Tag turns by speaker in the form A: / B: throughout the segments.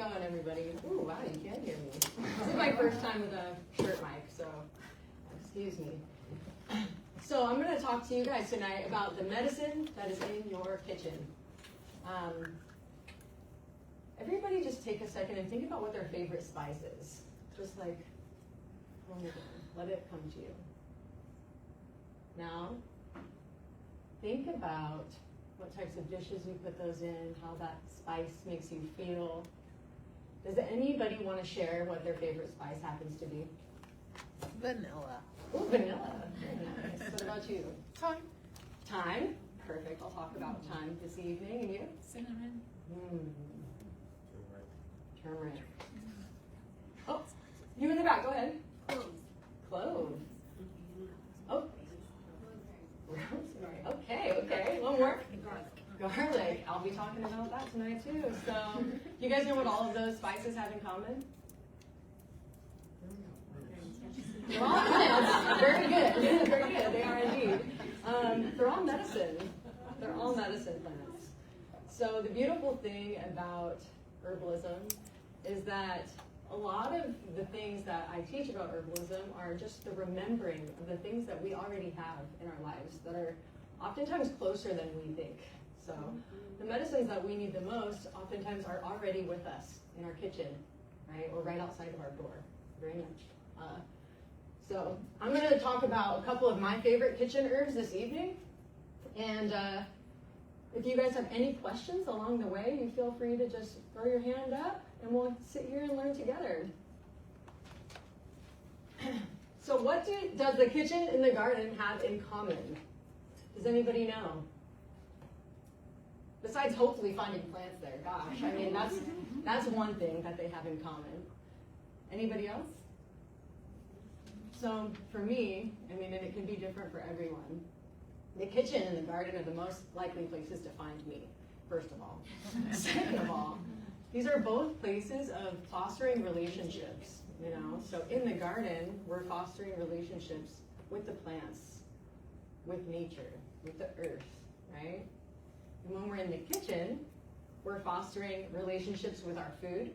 A: going, everybody? Ooh, wow, you can't hear me. This is my first time with a shirt mic, so excuse me. So I'm going to talk to you guys tonight about the medicine that is in your kitchen. Everybody just take a second and think about what their favorite spice is. Just like, let it come to you. Now, think about what types of dishes you put those in, how that spice makes you feel. Does anybody want to share what their favorite spice happens to be?
B: Vanilla.
A: Oh, vanilla. Very nice. What about you?
B: Thyme.
A: Thyme. Perfect. I'll talk about thyme this evening. And you?
B: Cinnamon.
A: Turmeric. Oh, you in the back. Go ahead. Clove. Oh. Rosemary. Okay. One more. Garlic. I'll be talking about that tonight too. So, you guys know what all of those spices have in common? They're all plants. Very good. Very good. They are indeed. They're all medicine. They're all medicine plants. So the beautiful thing about herbalism is that a lot of the things that I teach about herbalism are just the remembering of the things that we already have in our lives that are oftentimes closer than we think. So the medicines that we need the most oftentimes are already with us in our kitchen, right? Or right outside of our door, very much. So I'm going to talk about a couple of my favorite kitchen herbs this evening. And if you guys have any questions along the way, you feel free to just throw your hand up and we'll sit here and learn together. So what does the kitchen and the garden have in common? Does anybody know? Besides hopefully finding plants there, gosh, I mean, that's one thing that they have in common. Anybody else? So for me, I mean, and it can be different for everyone, the kitchen and the garden are the most likely places to find me, first of all. Second of all, these are both places of fostering relationships, you know. So in the garden, we're fostering relationships with the plants, with nature, with the earth, right? And when we're in the kitchen, we're fostering relationships with our food.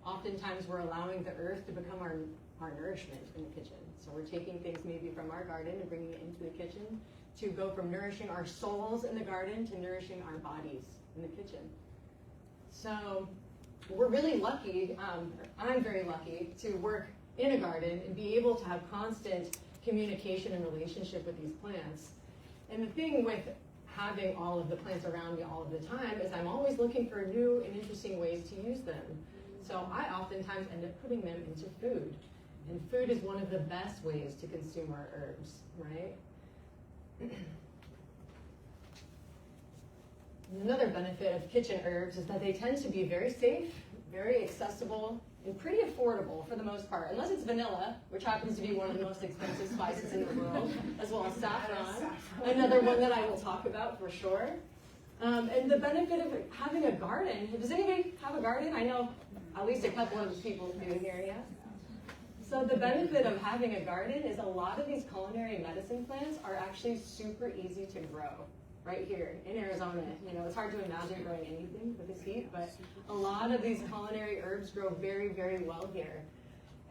A: Oftentimes we're allowing the earth to become our nourishment in the kitchen. So we're taking things maybe from our garden and bringing it into the kitchen to go from nourishing our souls in the garden to nourishing our bodies in the kitchen. So we're really lucky, I'm very lucky, to work in a garden and be able to have constant communication and relationship with these plants. And the thing with having all of the plants around me all of the time is I'm always looking for new and interesting ways to use them. So I oftentimes end up putting them into food. And food is one of the best ways to consume our herbs, right? Another benefit of kitchen herbs is that they tend to be very safe, very accessible, and pretty affordable for the most part, unless it's vanilla, which happens to be one of the most expensive spices in the world, as well as saffron, another one that I will talk about for sure. And the benefit of having a garden, does anybody have a garden? I know at least a couple of people do here, yeah? So the benefit of having a garden is a lot of these culinary medicine plants are actually super easy to grow right here in Arizona. You know, it's hard to imagine growing anything with this heat, but a lot of these culinary herbs grow very, very well here.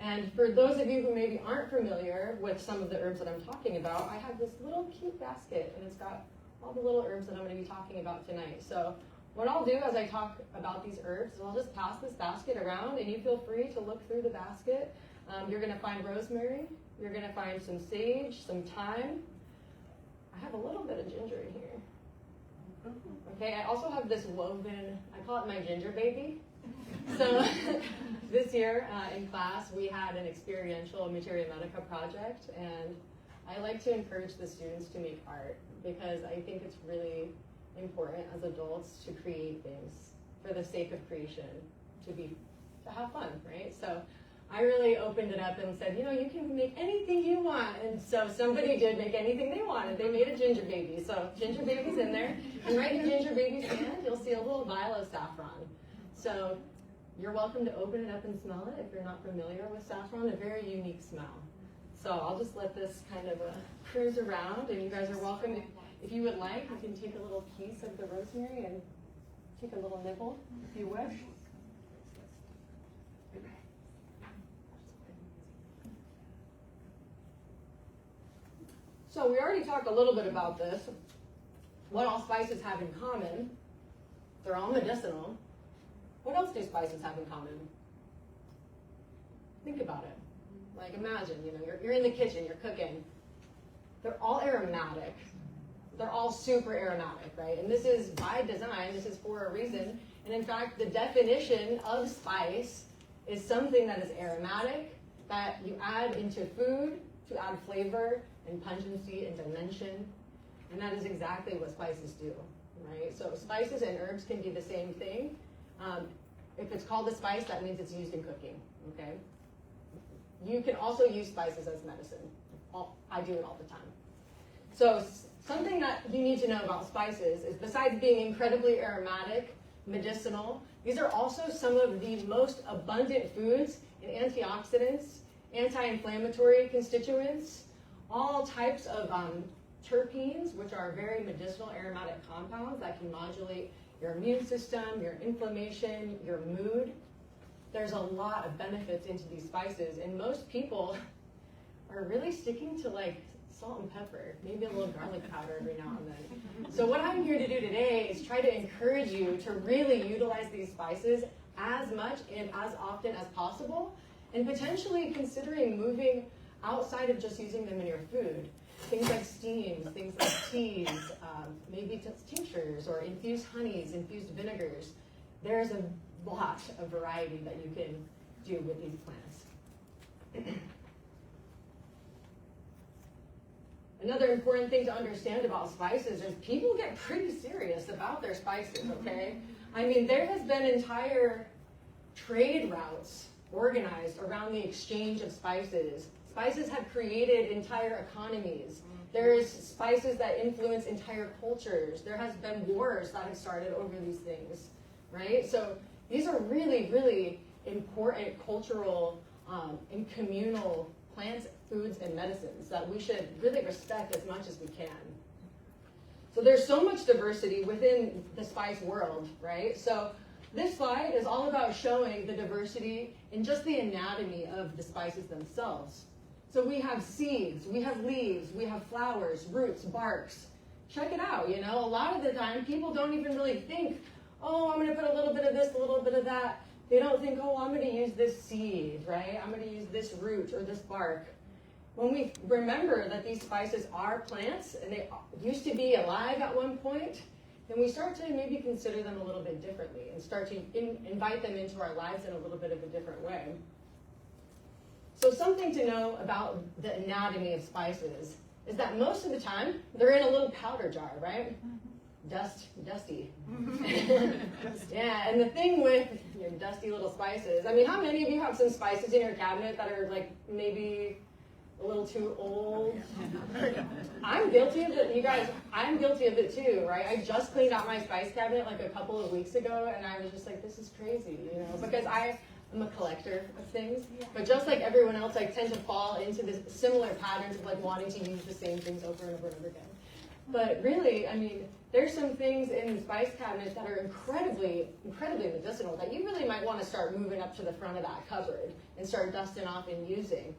A: And for those of you who maybe aren't familiar with some of the herbs that I'm talking about, I have this little cute basket and it's got all the little herbs that I'm going to be talking about tonight. So what I'll do as I talk about these herbs is I'll just pass this basket around and you feel free to look through the basket. You're going to find rosemary, you're going to find some sage, some thyme. I have a little bit of ginger in here. Okay, I also have this woven, I call it my ginger baby. So this year in class we had an experiential Materia Medica project, and I like to encourage the students to make art because I think it's really important as adults to create things for the sake of creation, to have fun, right? So I really opened it up and said, you know, you can make anything you want. And so somebody did make anything they wanted. They made a ginger baby. So ginger baby's in there. And right in ginger baby's hand, you'll see a little vial of saffron. So you're welcome to open it up and smell it if you're not familiar with saffron, a very unique smell. So I'll just let this kind of cruise around, and you guys are welcome. If you would like, you can take a little piece of the rosemary and take a little nibble if you wish. So we already talked a little bit about this. What all spices have in common. They're all medicinal. What else do spices have in common? Think about it. Like imagine, you're in the kitchen, you're cooking. They're all aromatic. They're all super aromatic, right? And this is by design, this is for a reason. And in fact, the definition of spice is something that is aromatic, that you add into food to add flavor and pungency and dimension. And that is exactly what spices do, right? So spices and herbs can be the same thing. If it's called a spice, that means it's used in cooking, okay? You can also use spices as medicine. I do it all the time. So something that you need to know about spices is besides being incredibly aromatic, medicinal, these are also some of the most abundant foods in antioxidants, anti-inflammatory constituents, all types of terpenes, which are very medicinal aromatic compounds that can modulate your immune system, your inflammation, your mood. There's a lot of benefits into these spices, and most people are really sticking to like salt and pepper, maybe a little garlic powder every now and then. So what I'm here to do today is try to encourage you to really utilize these spices as much and as often as possible, and potentially considering moving outside of just using them in your food. Things like steams, things like teas, maybe tinctures or infused honeys, infused vinegars. There's a lot of variety that you can do with these plants. Another important thing to understand about spices is people get pretty serious about their spices, okay? I mean, there has been entire trade routes organized around the exchange of spices. Spices have created entire economies. There's spices that influence entire cultures. There has been wars that have started over these things, right? So these are really, really important cultural and communal plants, foods, and medicines that we should really respect as much as we can. So there's so much diversity within the spice world, right? So this slide is all about showing the diversity in just the anatomy of the spices themselves. So we have seeds, we have leaves, we have flowers, roots, barks. Check it out, a lot of the time people don't even really think, oh, I'm going to put a little bit of this, a little bit of that. They don't think, oh, I'm going to use this seed, right? I'm going to use this root or this bark. When we remember that these spices are plants and they used to be alive at one point, then we start to maybe consider them a little bit differently and start to invite them into our lives in a little bit of a different way. So something to know about the anatomy of spices is that most of the time they're in a little powder jar, right? Dusty. Yeah, and the thing with your dusty little spices, I mean, how many of you have some spices in your cabinet that are like maybe a little too old? I'm guilty of it, you guys. I'm guilty of it too, right? I just cleaned out my spice cabinet like a couple of weeks ago, and I was just like, this is crazy, because I'm a collector of things, but just like everyone else, I tend to fall into this similar patterns of like wanting to use the same things over and over and over again. But really, I mean, there's some things in the spice cabinet that are incredibly, incredibly medicinal that you really might want to start moving up to the front of that cupboard and start dusting off and using.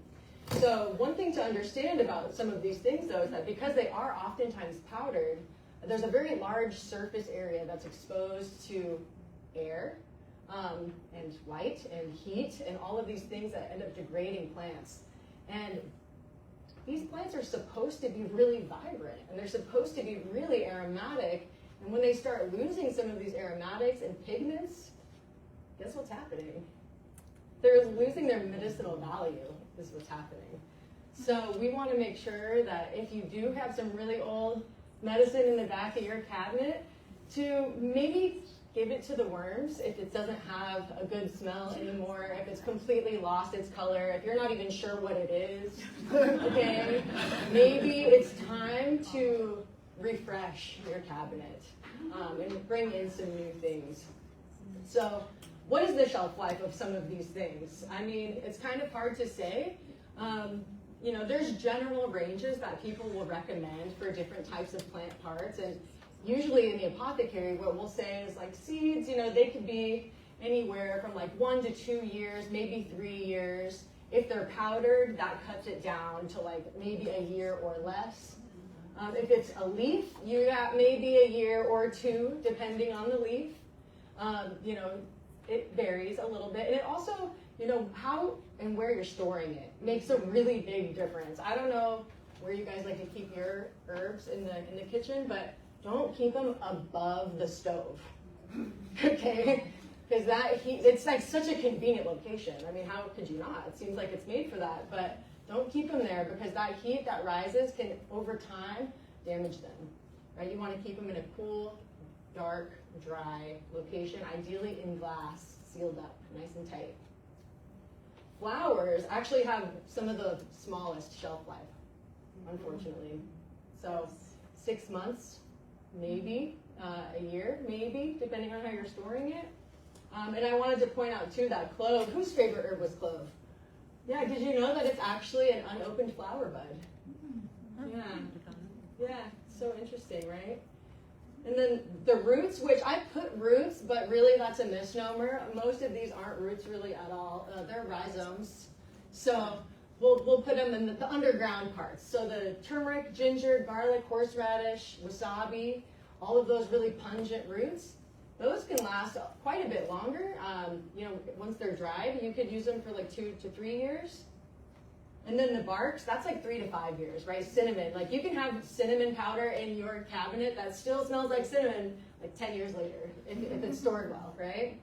A: So one thing to understand about some of these things, though, is that because they are oftentimes powdered, there's a very large surface area that's exposed to air, and light and heat and all of these things that end up degrading plants. And these plants are supposed to be really vibrant and they're supposed to be really aromatic. And when they start losing some of these aromatics and pigments, guess what's happening? They're losing their medicinal value, is what's happening. So we want to make sure that if you do have some really old medicine in the back of your cabinet, to maybe give it to the worms if it doesn't have a good smell anymore, if it's completely lost its color, if you're not even sure what it is, okay? Maybe it's time to refresh your cabinet and bring in some new things. So what is the shelf life of some of these things? I mean, it's kind of hard to say. There's general ranges that people will recommend for different types of plant parts, and usually in the apothecary, what we'll say is like seeds, they could be anywhere from like 1 to 2 years, maybe 3 years. If they're powdered, that cuts it down to like maybe a year or less. If it's a leaf, you got maybe a year or two, depending on the leaf. You know, it varies a little bit. And it also, you know, how and where you're storing it makes a really big difference. I don't know where you guys like to keep your herbs in the kitchen, but don't keep them above the stove, okay? Because that heat, it's like such a convenient location. I mean, how could you not? It seems like it's made for that, but don't keep them there because that heat that rises can, over time, damage them, right? You want to keep them in a cool, dark, dry location, ideally in glass, sealed up, nice and tight. Flowers actually have some of the smallest shelf life, unfortunately. So 6 months, maybe, a year, maybe, depending on how you're storing it. And I wanted to point out too that clove, whose favorite herb was clove? Yeah, did you know that it's actually an unopened flower bud? Yeah, yeah, so interesting, right? And then the roots, which I put roots, but really that's a misnomer. Most of these aren't roots really at all. They're rhizomes. So we'll put them in the underground parts. So the turmeric, ginger, garlic, horseradish, wasabi, all of those really pungent roots, those can last quite a bit longer. You know, once they're dried, you could use them for like 2 to 3 years. And then the barks, that's like 3 to 5 years, right? Cinnamon, like you can have cinnamon powder in your cabinet that still smells like cinnamon like 10 years later if it's stored well, right?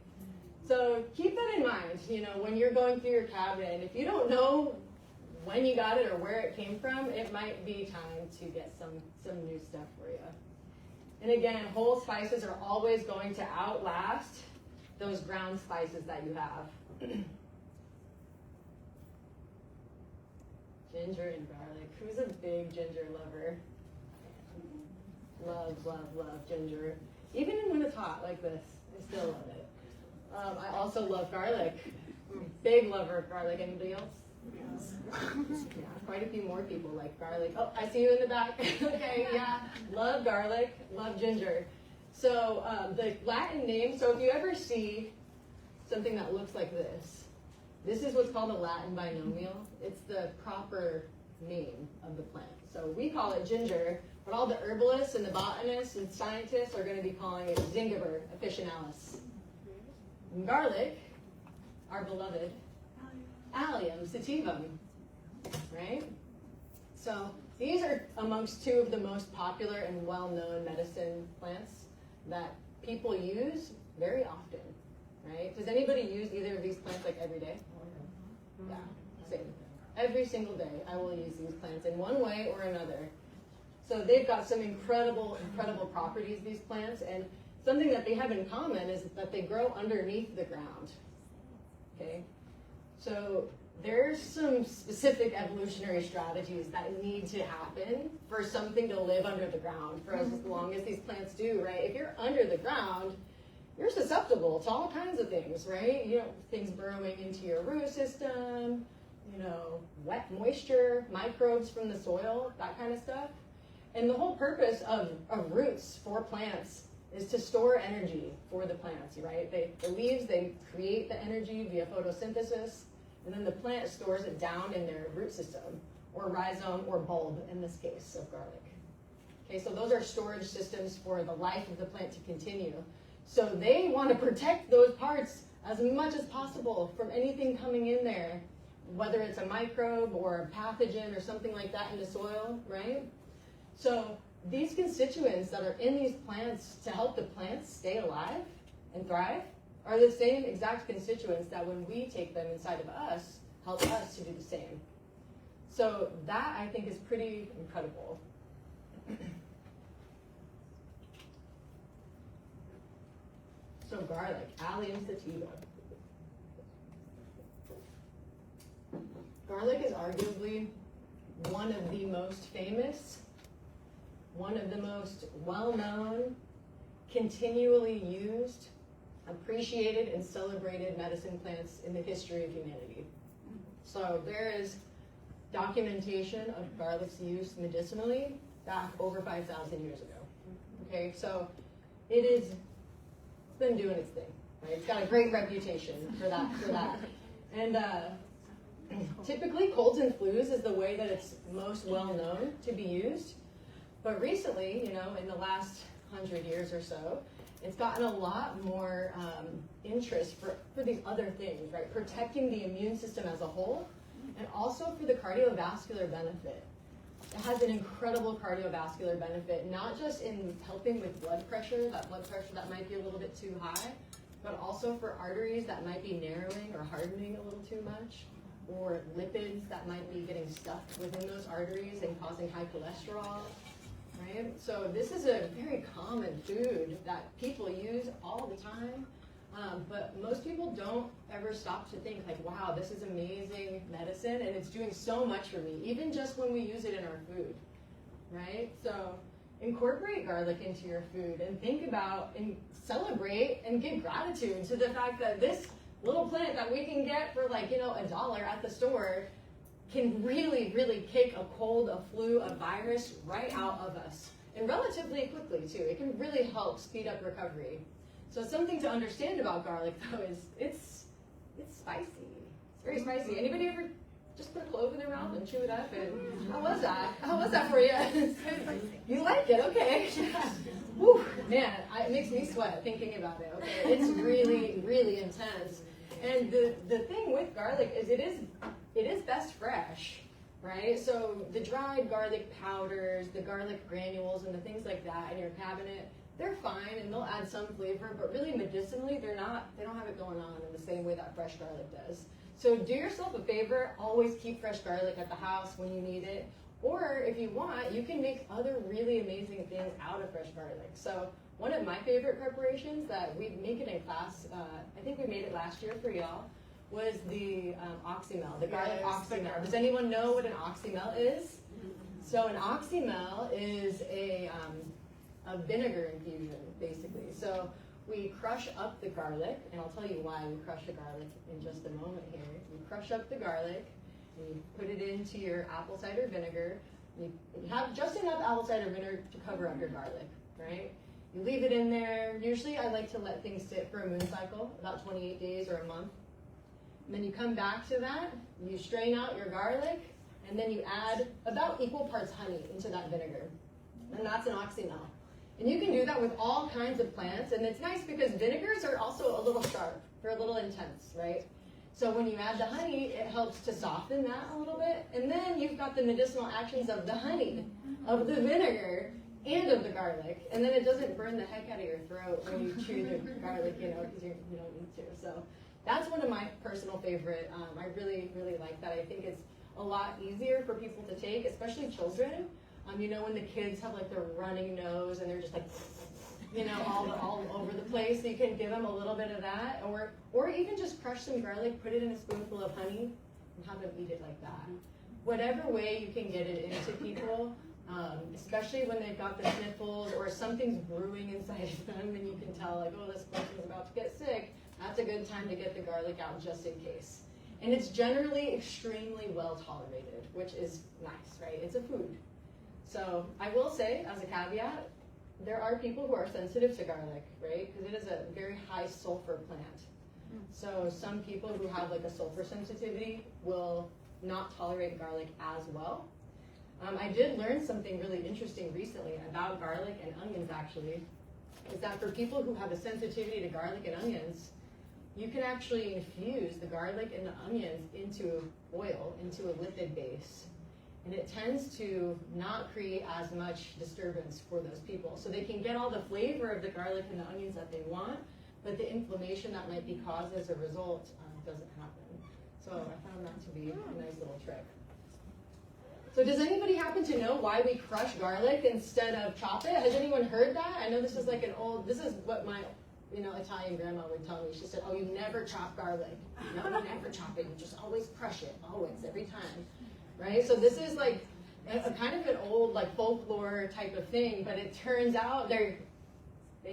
A: So keep that in mind, you know, when you're going through your cabinet. And if you don't know when you got it or where it came from, it might be time to get some new stuff for you. And again, whole spices are always going to outlast those ground spices that you have. Ginger and garlic. Who's a big ginger lover? Love, love, love ginger. Even when it's hot like this, I still love it. I also love garlic. Big lover of garlic. Anybody else? Yeah, quite a few more people like garlic. Oh, I see you in the back. Okay, yeah. Love garlic, love ginger. So the Latin name, so if you ever see something that looks like this is what's called a Latin binomial. It's the proper name of the plant. So we call it ginger, but all the herbalists and the botanists and scientists are going to be calling it Zingiber officinalis. And garlic, our beloved Allium sativum, right? So these are amongst two of the most popular and well-known medicine plants that people use very often, right? Does anybody use either of these plants like every day? Yeah, same. Every single day I will use these plants in one way or another. So they've got some incredible, incredible properties, these plants, and something that they have in common is that they grow underneath the ground, okay? So there's some specific evolutionary strategies that need to happen for something to live under the ground for as long as these plants do, right? If you're under the ground, you're susceptible to all kinds of things, right? You know, things burrowing into your root system, you know, wet moisture, microbes from the soil, that kind of stuff. And the whole purpose of roots for plants is to store energy for the plants, right? The leaves, they create the energy via photosynthesis, and then the plant stores it down in their root system, or rhizome, or bulb, in this case of garlic. Okay, so those are storage systems for the life of the plant to continue. So they want to protect those parts as much as possible from anything coming in there, whether it's a microbe or a pathogen or something like that in the soil, right? So these constituents that are in these plants to help the plants stay alive and thrive are the same exact constituents that when we take them inside of us, help us to do the same. So that, I think, is pretty incredible. So garlic, Allium sativa. Garlic is arguably one of the most famous, one of the most well-known, continually used, appreciated, and celebrated medicine plants in the history of humanity. So there is documentation of garlic's use medicinally back over 5,000 years ago. Okay, so it's been doing its thing, right? It's got a great reputation for that. And typically colds and flus is the way that it's most well known to be used. But recently, you know, in the last 100 years or so, it's gotten a lot more interest for these other things, right? Protecting the immune system as a whole, and also for the cardiovascular benefit. It has an incredible cardiovascular benefit, not just in helping with blood pressure that might be a little bit too high, but also for arteries that might be narrowing or hardening a little too much, or lipids that might be getting stuck within those arteries and causing high cholesterol, right? So this is a very common food that people use all the time, but most people don't ever stop to think like, wow, this is amazing medicine and it's doing so much for me, even just when we use it in our food, right? So incorporate garlic into your food and think about and celebrate and give gratitude to the fact that this little plant that we can get for like, you know, $1 at the store can really, really kick a cold, a flu, a virus right out of us. And relatively quickly too. It can really help speed up recovery. So something to understand about garlic though is it's spicy. It's very spicy. Anybody ever just put a clove in their mouth and chew it up? And how was that? How was that for you? You like it, okay. Whew, man, it makes me sweat thinking about it. Okay, it's really, really intense. And the thing with garlic is it is best fresh, right? So the dried garlic powders, the garlic granules, and the things like that in your cabinet, they're fine and they'll add some flavor, but really medicinally, they don't have it going on in the same way that fresh garlic does. So do yourself a favor, always keep fresh garlic at the house when you need it. Or if you want, you can make other really amazing things out of fresh garlic. So one of my favorite preparations that we make it in class, I think we made it last year for y'all, was the oxymel, the garlic oxymel. Does anyone know what an oxymel is? So an oxymel is a vinegar infusion, basically. So we crush up the garlic, and I'll tell you why we crush the garlic in just a moment here. You crush up the garlic, and you put it into your apple cider vinegar. You have just enough apple cider vinegar to cover up your garlic, right? You leave it in there. Usually I like to let things sit for a moon cycle, about 28 days or a month. And then you come back to that, you strain out your garlic, and then you add about equal parts honey into that vinegar. And that's an oxymel. And you can do that with all kinds of plants, and it's nice because vinegars are also a little sharp. They're a little intense, right? So when you add the honey, it helps to soften that a little bit, and then you've got the medicinal actions of the honey, of the vinegar, and of the garlic, and then it doesn't burn the heck out of your throat when you chew the garlic, you know, because you don't need to. So that's one of my personal favorite. I really, really like that. I think it's a lot easier for people to take, especially children. You know, when the kids have like their running nose and they're just like, you know, all over the place, so you can give them a little bit of that, or even just crush some garlic, put it in a spoonful of honey, and have them eat it like that. Whatever way you can get it into people, especially when they've got the sniffles or something's brewing inside of them and you can tell like, oh, this person's about to get sick, that's a good time to get the garlic out just in case. And it's generally extremely well tolerated, which is nice, right? It's a food. So I will say, as a caveat, there are people who are sensitive to garlic, right? Because it is a very high sulfur plant. So some people who have like a sulfur sensitivity will not tolerate garlic as well. I did learn something really interesting recently about garlic and onions, actually, is that for people who have a sensitivity to garlic and onions, you can actually infuse the garlic and the onions into oil, into a lipid base. And it tends to not create as much disturbance for those people. So they can get all the flavor of the garlic and the onions that they want, but the inflammation that might be caused as a result doesn't happen. So I found that to be a nice little trick. So does anybody happen to know why we crush garlic instead of chop it? Has anyone heard that? I know this is like this is what my Italian grandma would tell me. She said, oh, you never chop garlic. No, you never chop it. You just always crush it, always, every time. Right? So this is like a kind of an old like folklore type of thing, but it turns out they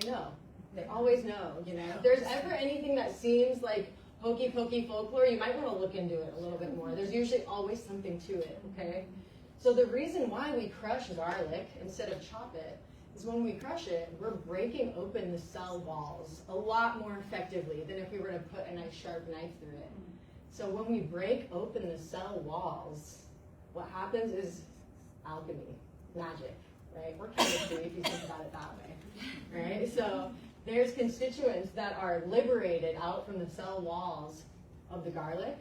A: know. They always know, you know. If there's ever anything that seems like hokey pokey folklore, you might want to look into it a little bit more. There's usually always something to it, okay? So the reason why we crush garlic instead of chop it is when we crush it, we're breaking open the cell walls a lot more effectively than if we were to put a nice sharp knife through it. So when we break open the cell walls, what happens is alchemy, magic, right? Or chemistry if you think about it that way, right? So there's constituents that are liberated out from the cell walls of the garlic,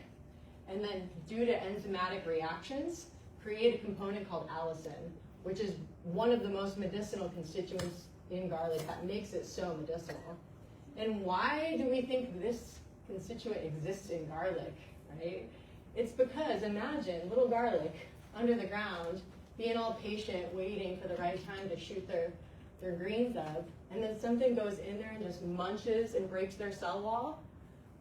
A: and then due to enzymatic reactions, create a component called allicin, which is one of the most medicinal constituents in garlic that makes it so medicinal. And why do we think this constituent exists in garlic, right? It's because imagine little garlic under the ground being all patient, waiting for the right time to shoot their greens up, and then something goes in there and just munches and breaks their cell wall.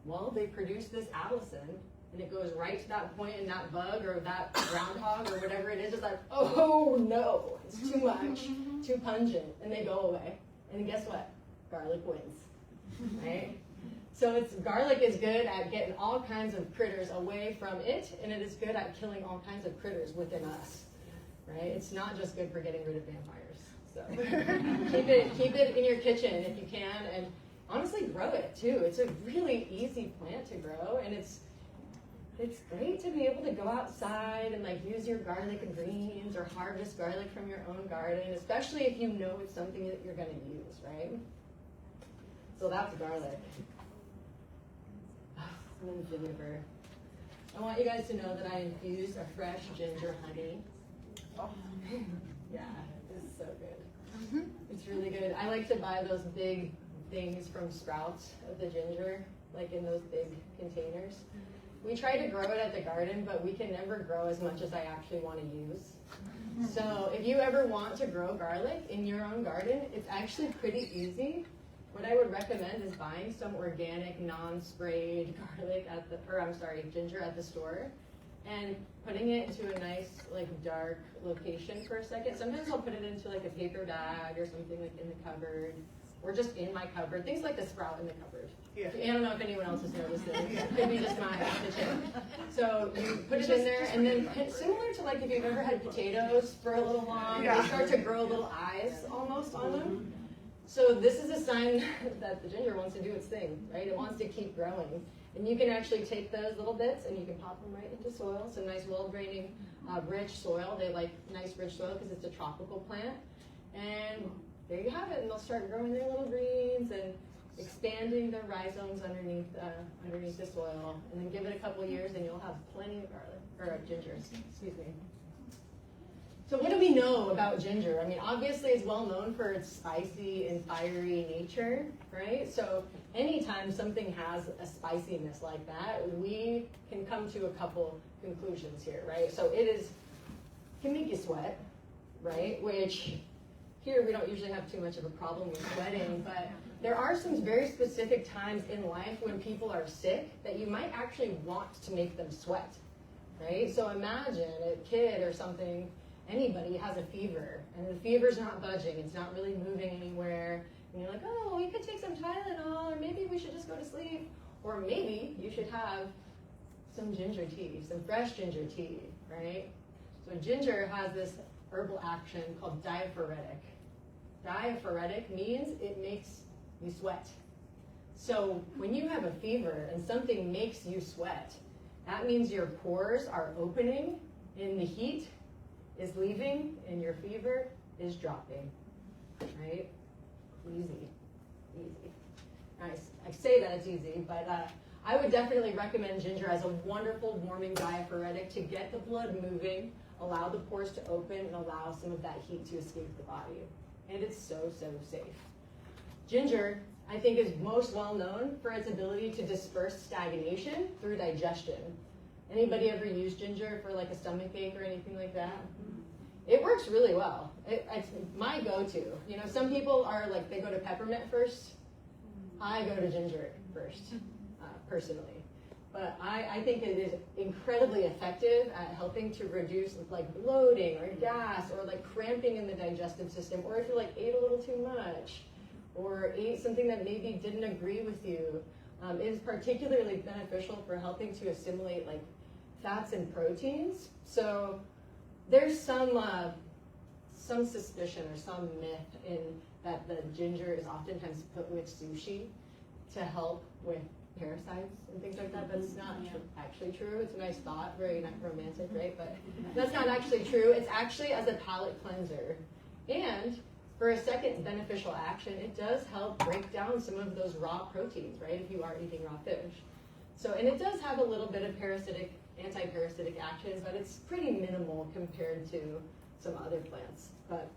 A: Well, they produce this allicin, and it goes right to that point, and that bug or that groundhog or whatever it is like, oh no, it's too much, too pungent, and they go away. And guess what? Garlic wins, right? So garlic is good at getting all kinds of critters away from it, and it is good at killing all kinds of critters within us, right? It's not just good for getting rid of vampires. So keep it in your kitchen if you can, and honestly grow it too. It's a really easy plant to grow, and it's great to be able to go outside and like use your garlic greens or harvest garlic from your own garden, especially if you know it's something that you're going to use, right? So that's garlic. Lemon vinegar. I want you guys to know that I infused a fresh ginger honey. Oh, yeah, it's so good. It's really good. I like to buy those big things from Sprouts of the ginger, like in those big containers. We try to grow it at the garden, but we can never grow as much as I actually want to use. So if you ever want to grow garlic in your own garden, it's actually pretty easy. What I would recommend is buying some organic, non-sprayed ginger at the store, and putting it into a nice, like, dark location for a second. Sometimes I'll put it into like a paper bag or something like in the cupboard, or just in my cupboard. Things like the sprout in the cupboard. Yeah. I don't know if anyone else has noticed this. It could be just my kitchen. So you put it in there, and then similar to like if you've ever had potatoes for a little long, they start to grow little eyes almost on them. So this is a sign that the ginger wants to do its thing, right? It wants to keep growing. And you can actually take those little bits and you can pop them right into soil. Some nice, well-draining, rich soil. They like nice, rich soil because it's a tropical plant. And there you have it. And they'll start growing their little greens and expanding their rhizomes underneath the soil. And then give it a couple years and you'll have plenty of garlic, or ginger, excuse me. So what do we know about ginger? I mean, obviously it's well known for its spicy and fiery nature, right? So anytime something has a spiciness like that, we can come to a couple conclusions here, right? So can make you sweat, right? Which here we don't usually have too much of a problem with sweating, but there are some very specific times in life when people are sick that you might actually want to make them sweat, right? So imagine a kid or something, anybody has a fever, and the fever's not budging, it's not really moving anywhere, and you're like, oh, we could take some Tylenol, or maybe we should just go to sleep, or maybe you should have some ginger tea, some fresh ginger tea, right? So ginger has this herbal action called diaphoretic. Diaphoretic means it makes you sweat. So when you have a fever and something makes you sweat, that means your pores are opening and the heat is leaving and your fever is dropping, right? Easy. Nice. I say that it's easy, but I would definitely recommend ginger as a wonderful warming diaphoretic to get the blood moving, allow the pores to open, and allow some of that heat to escape the body. And it's so, so safe. Ginger, I think, is most well known for its ability to disperse stagnation through digestion. Anybody ever use ginger for like a stomach ache or anything like that? It works really well. It's my go-to. You know, some people are like, they go to peppermint first. I go to ginger first, personally. But I think it is incredibly effective at helping to reduce like bloating or gas or like cramping in the digestive system, or if you like ate a little too much or ate something that maybe didn't agree with you. It is particularly beneficial for helping to assimilate like fats and proteins. So there's some suspicion or some myth in that the ginger is oftentimes put with sushi to help with parasites and things like that. That's not actually true. It's a nice thought, very romantic, right? But that's not actually true. It's actually as a palate cleanser. And for a second beneficial action, it does help break down some of those raw proteins, right, if you are eating raw fish. So, and it does have a little bit of anti-parasitic action, but it's pretty minimal compared to some other plants. But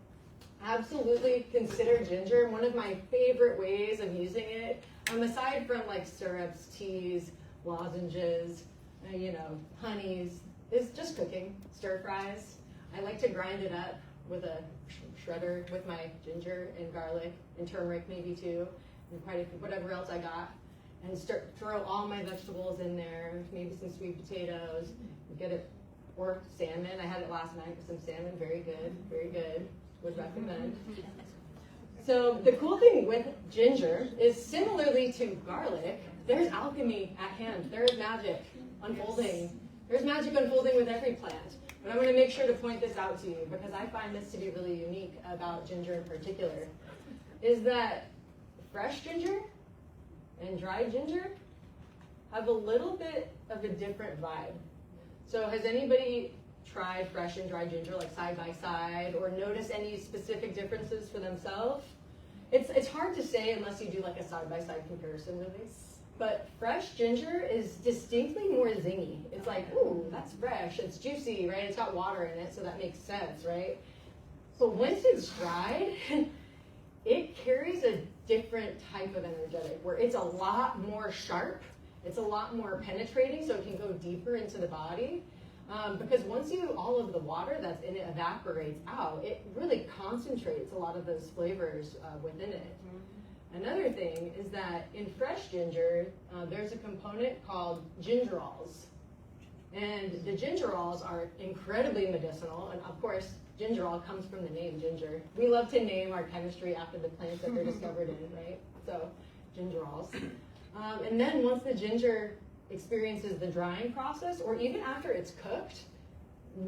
A: absolutely consider ginger. One of my favorite ways of using it, aside from like syrups, teas, lozenges, honeys, is just cooking, stir fries. I like to grind it up with a shredder with my ginger and garlic and turmeric maybe too, and whatever else I got, and throw all my vegetables in there, maybe some sweet potatoes, get it, or salmon. I had it last night with some salmon, very good, would recommend. So the cool thing with ginger is similarly to garlic, there's alchemy at hand. There is magic unfolding. There's magic unfolding with every plant. But I'm going to make sure to point this out to you because I find this to be really unique about ginger in particular, is that fresh ginger and dried ginger have a little bit of a different vibe. So has anybody tried fresh and dried ginger like side by side or noticed any specific differences for themselves? It's hard to say unless you do like a side by side comparison really. But fresh ginger is distinctly more zingy. It's like, ooh, that's fresh. It's juicy, right? It's got water in it, so that makes sense, right? But once it's dried, it carries a different type of energetic where it's a lot more sharp. It's a lot more penetrating, so it can go deeper into the body. Because once all of the water that's in it evaporates out, it really concentrates a lot of those flavors within it. Another thing is that in fresh ginger, there's a component called gingerols. And the gingerols are incredibly medicinal. And of course, gingerol comes from the name ginger. We love to name our chemistry after the plants that they're discovered in, right? So, gingerols. And then once the ginger experiences the drying process, or even after it's cooked,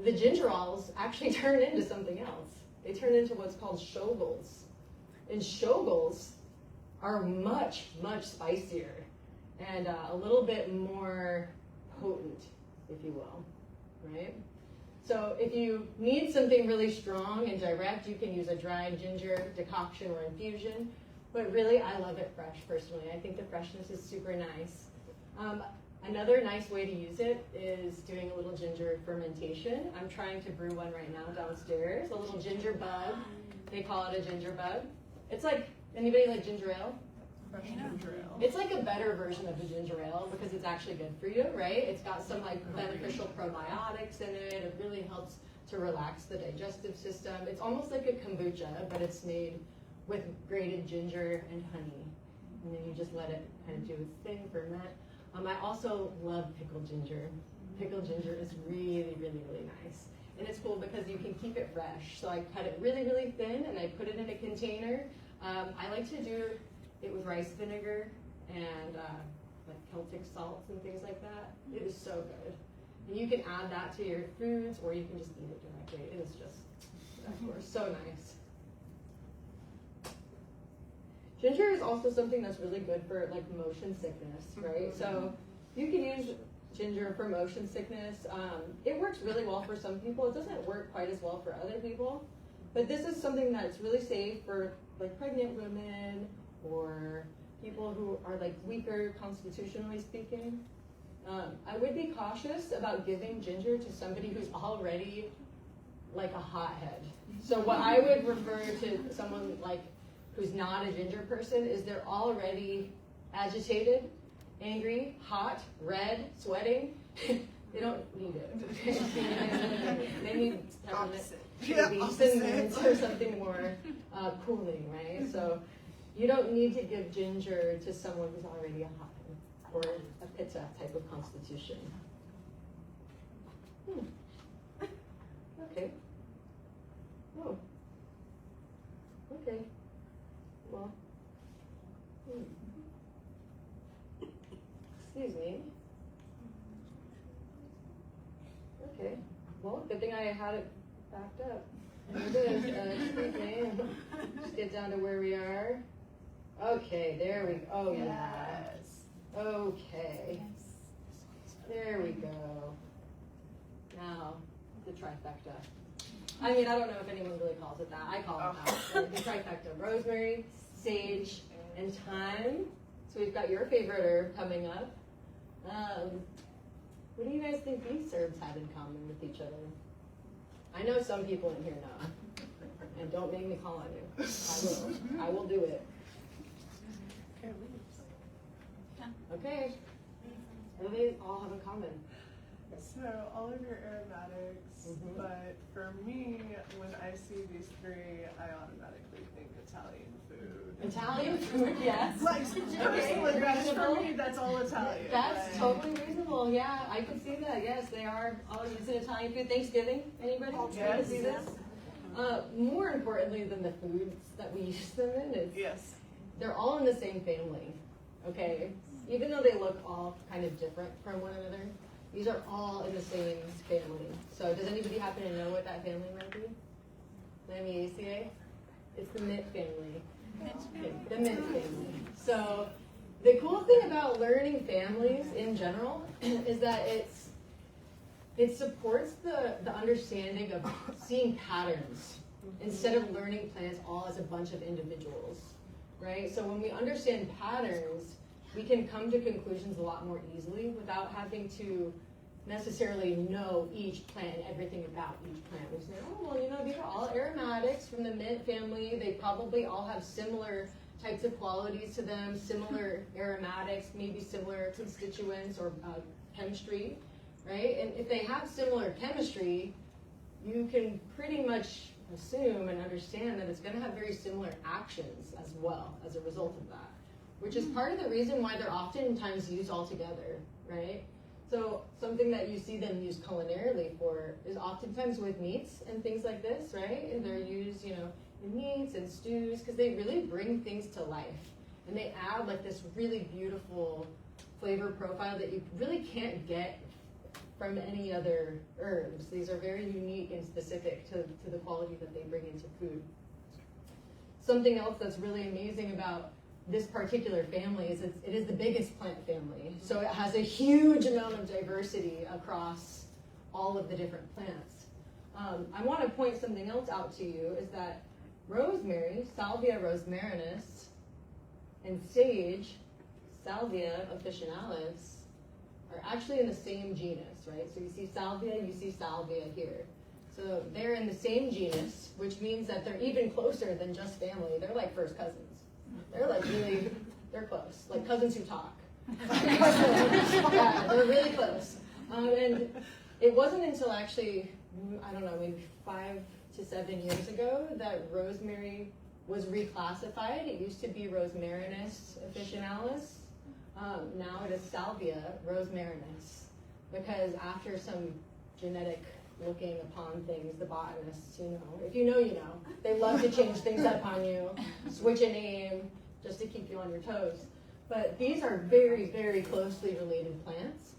A: the gingerols actually turn into something else. They turn into what's called shoggols. And shoggols are much, much spicier and a little bit more potent, if you will, right? So if you need something really strong and direct, you can use a dried ginger decoction or infusion, but really I love it fresh personally. I think the freshness is super nice. Another nice way to use it is doing a little ginger fermentation. I'm trying to brew one right now downstairs, a little ginger bug. They call it a ginger bug. It's like, anybody like ginger ale?
B: Ginger ale.
A: It's like a better version of a ginger ale because it's actually good for you, right? It's got some like beneficial probiotics in it. It really helps to relax the digestive system. It's almost like a kombucha, but it's made with grated ginger and honey. And then you just let it kind of do its thing, ferment. I also love pickled ginger. Pickled ginger is really, really, really nice. And it's cool because you can keep it fresh. So I cut it really, really thin and I put it in a container. I like to do it with rice vinegar and like Celtic salts and things like that. It is so good. And you can add that to your foods or you can just eat it directly. It is just, of course, so nice. Ginger is also something that's really good for like motion sickness, right? So you can use ginger for motion sickness. It works really well for some people. It doesn't work quite as well for other people. But this is something that's really safe for like pregnant women or people who are like weaker constitutionally speaking. I would be cautious about giving ginger to somebody who's already like a hothead. So what I would refer to someone like who's not a ginger person is they're already agitated, angry, hot, red, sweating. They don't need it. They need maybe some mints or something more cooling, right? So you don't need to give ginger to someone who's already a hothead or a pitta type of constitution. Okay. Oh. Okay. Well. Excuse me. Okay. Well, good thing I had it backed up. There it is. Excuse me. Just get down to where we are. Okay, there we go. Oh, yeah. Okay. There we go. Now, the trifecta. I mean, I don't know if anyone really calls it that. I call it that. The trifecta: rosemary, sage, and thyme. So we've got your favorite herb coming up. What do you guys think these herbs have in common with each other? I know some people in here know. And don't make me call on you. I will. I will do it. Okay. What do they all have in common?
B: So all of your aromatics, but for me, when I see these three, I automatically think Italian food.
A: Italian food, yes.
B: Like, personally, that's for me, that's all Italian.
A: That's totally reasonable. Yeah, I can see that. Yes, they are all using Italian food. Thanksgiving, anybody?
B: Yes.
A: Can see this? More importantly than the foods that we use them in is they're all in the same family. Okay, even though they look all kind of different from one another, these are all in the same family. So does anybody happen to know what that family might be? Lamiaceae? It's the mint family. The mint family. So the cool thing about learning families in general is that it supports the understanding of seeing patterns instead of learning plants all as a bunch of individuals, right? So when we understand patterns, we can come to conclusions a lot more easily without having to necessarily know each plant and everything about each plant. We say, oh, well, you know, these are all aromatics from the mint family. They probably all have similar types of qualities to them, similar aromatics, maybe similar constituents or chemistry, right? And if they have similar chemistry, you can pretty much assume and understand that it's going to have very similar actions as well as a result of that, which is part of the reason why they're oftentimes used all together, right? So something that you see them used culinarily for is oftentimes with meats and things like this, right? And they're used, you know, in meats and stews because they really bring things to life. And they add like this really beautiful flavor profile that you really can't get from any other herbs. These are very unique and specific to the quality that they bring into food. Something else that's really amazing about this particular family is it is the biggest plant family. So it has a huge amount of diversity across all of the different plants. I want to point something else out to you is that rosemary, Salvia rosmarinus, and sage, Salvia officinalis, are actually in the same genus, right? So you see salvia, you see salvia here. So they're in the same genus, which means that they're even closer than just family. They're like first cousins. They're like really, they're close, like cousins who talk. Yeah, they're really close. And it wasn't until actually, I don't know, maybe 5 to 7 years ago that rosemary was reclassified. It used to be Rosmarinus officinalis. Now it is Salvia rosmarinus, because after some genetic looking upon things, the botanists, you know, if you know, you know, they love to change things up on you, switch a name just to keep you on your toes. But these are very, very closely related plants,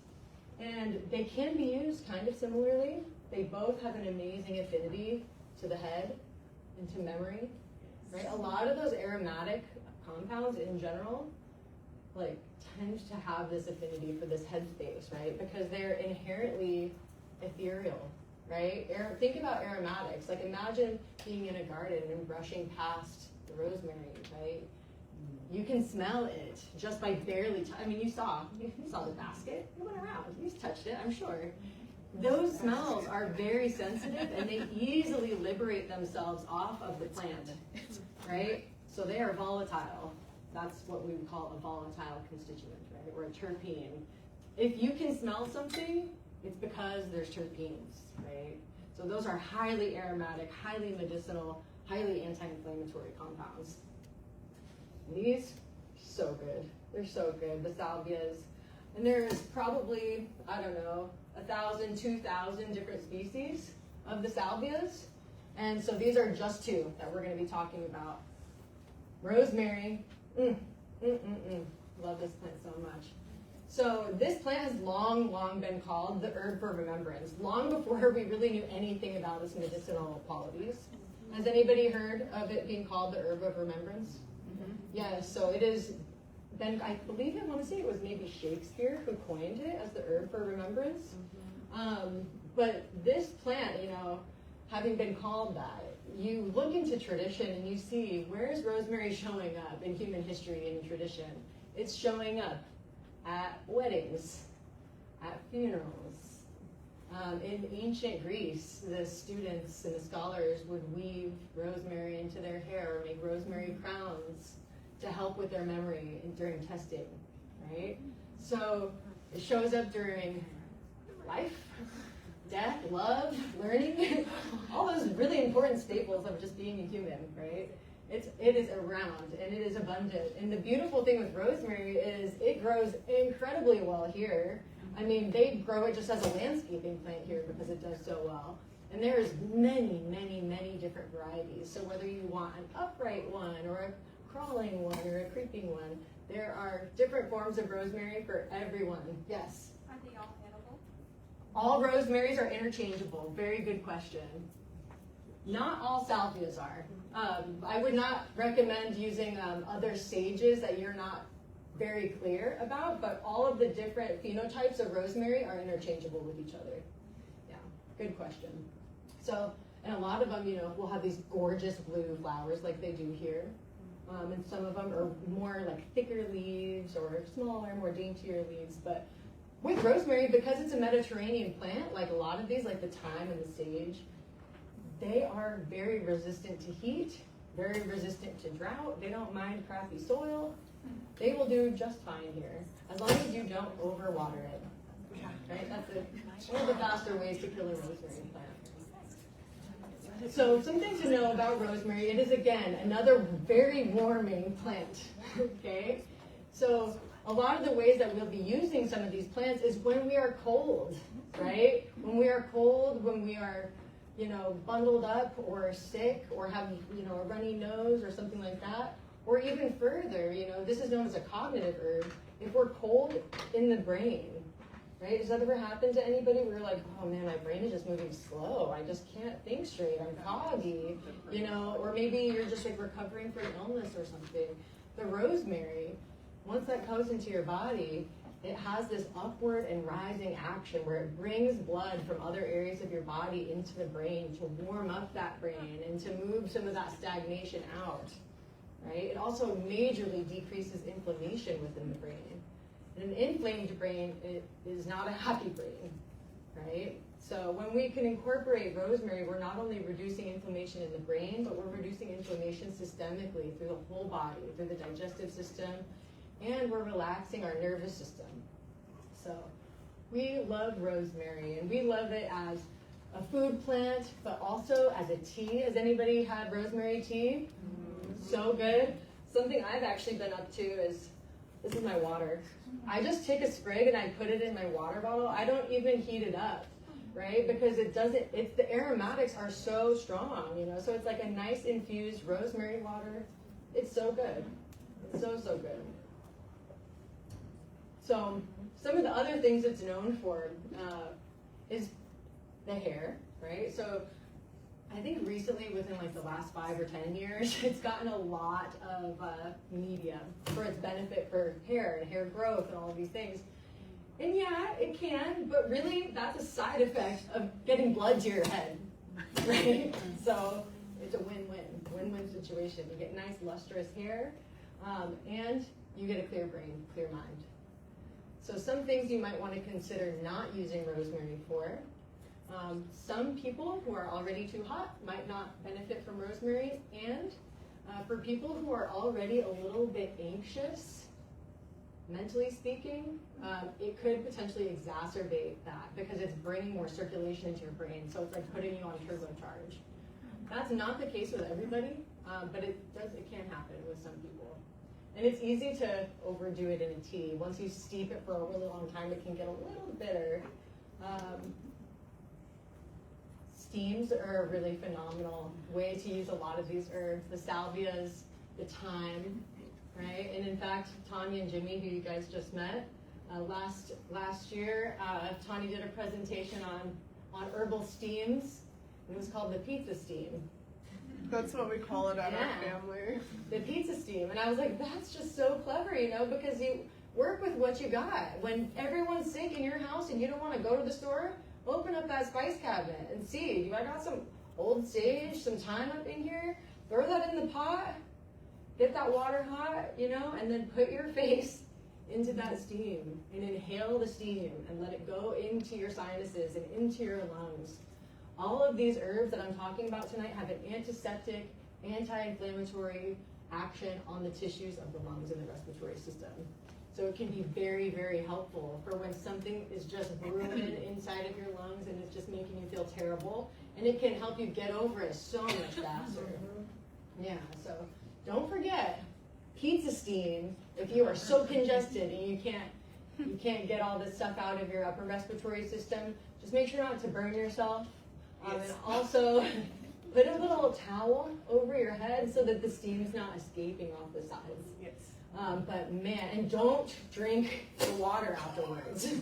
A: and they can be used kind of similarly. They both have an amazing affinity to the head and to memory, right? A lot of those aromatic compounds in general, like, tend to have this affinity for this head space, right? Because they're inherently ethereal, right? Think about aromatics. Like, imagine being in a garden and brushing past the rosemary, right? You can smell it just by barely I mean, you saw the basket. You went around. You touched it, I'm sure. Those smells are very sensitive, and they easily liberate themselves off of the plant, right? So they are volatile. That's what we would call a volatile constituent, right? Or a terpene. If you can smell something, it's because there's terpenes, right? So those are highly aromatic, highly medicinal, highly anti-inflammatory compounds. These, so good. They're so good, the salvias. And there's probably, I don't know, 1,000, 2,000 different species of the salvias. And so these are just two that we're going to be talking about. Rosemary, love this plant so much. So this plant has long been called the herb for remembrance, long before we really knew anything about its medicinal qualities. Has anybody heard of it being called the herb of remembrance? Yeah, so it has been, I believe, I want to say it was maybe Shakespeare who coined it as the herb for remembrance. But this plant, you know, having been called that, you look into tradition and you see, where is rosemary showing up in human history and tradition? It's showing up at weddings, at funerals. In ancient Greece, the students and the scholars would weave rosemary into their hair or make rosemary crowns to help with their memory during testing, right? So it shows up during life, death, love, learning, all those really important staples of just being a human, right? It is around and it is abundant. And the beautiful thing with rosemary is it grows incredibly well here. I mean, they grow it just as a landscaping plant here because it does so well. And there's many, many, many different varieties. So whether you want an upright one or a crawling one or a creeping one, there are different forms of rosemary for everyone. Yes?
C: Are they all edible?
A: All rosemaries are interchangeable. Very good question. Not all salvias are. I would not recommend using other sages that you're not very clear about, but all of the different phenotypes of rosemary are interchangeable with each other. Yeah, good question. So, and a lot of them, will have these gorgeous blue flowers like they do here. And some of them are more like thicker leaves or smaller, more daintier leaves. But with rosemary, because it's a Mediterranean plant, like a lot of these, like the thyme and the sage, they are very resistant to heat, very resistant to drought. They don't mind crappy soil. They will do just fine here, as long as you don't overwater it. Right? That's one of the faster ways to kill a rosemary plant. So some things to know about rosemary. It is, again, another very warming plant. Okay? So a lot of the ways that we'll be using some of these plants is when we are cold, right? When we are cold, when we are, bundled up or sick or have, a runny nose or something like that. Or even further, this is known as a cognitive herb. If we're cold in the brain, right? Does that ever happen to anybody where you're like, oh man, my brain is just moving slow. I just can't think straight. I'm coggy, or maybe you're just like recovering from illness or something. The rosemary, once that goes into your body, it has this upward and rising action where it brings blood from other areas of your body into the brain to warm up that brain and to move some of that stagnation out. Right? It also majorly decreases inflammation within the brain. And an inflamed brain is not a happy brain, right? So when we can incorporate rosemary, we're not only reducing inflammation in the brain, but we're reducing inflammation systemically through the whole body, through the digestive system, and we're relaxing our nervous system. So we love rosemary, and we love it as a food plant, but also as a tea. Has anybody had rosemary tea? So good. Something I've actually been up to is, this is my water. I just take a sprig and I put it in my water bottle. I don't even heat it up, right? Because the aromatics are so strong, so it's like a nice infused rosemary water. It's so good. It's so, so good. So some of the other things it's known for is the hair, right? So I think recently, within like the last 5 or 10 years, it's gotten a lot of media for its benefit for hair and hair growth and all of these things. And yeah, it can, but really that's a side effect of getting blood to your head, right? So it's a win-win situation. You get nice lustrous hair, and you get a clear brain, clear mind. So some things you might want to consider not using rosemary for. Some people who are already too hot might not benefit from rosemary, and for people who are already a little bit anxious, mentally speaking, it could potentially exacerbate that because it's bringing more circulation into your brain, so it's like putting you on turbocharge. That's not the case with everybody, but it can happen with some people. And it's easy to overdo it in a tea. Once you steep it for a really long time, it can get a little bitter. Steams are a really phenomenal way to use a lot of these herbs. The salvias, the thyme, right? And in fact, Tanya and Jimmy, who you guys just met, last year, Tanya did a presentation on herbal steams. It was called the pizza steam.
B: That's what we call it at our family.
A: The pizza steam. And I was like, that's just so clever, because you work with what you got. When everyone's sick in your house and you don't want to go to the store, open up that spice cabinet and see, I got some old sage, some thyme up in here, throw that in the pot, get that water hot, you know, and then put your face into that steam and inhale the steam and let it go into your sinuses and into your lungs. All of these herbs that I'm talking about tonight have an antiseptic, anti-inflammatory action on the tissues of the lungs and the respiratory system. So it can be very, very helpful for when something is just brewing inside of your lungs and it's just making you feel terrible. And it can help you get over it so much faster. Yeah, so don't forget pizza steam. If you are so congested and you can't get all this stuff out of your upper respiratory system, just make sure not to burn yourself. And also put a little towel over your head so that the steam's not escaping off the sides.
B: Yes.
A: But man, and don't drink the water afterwards.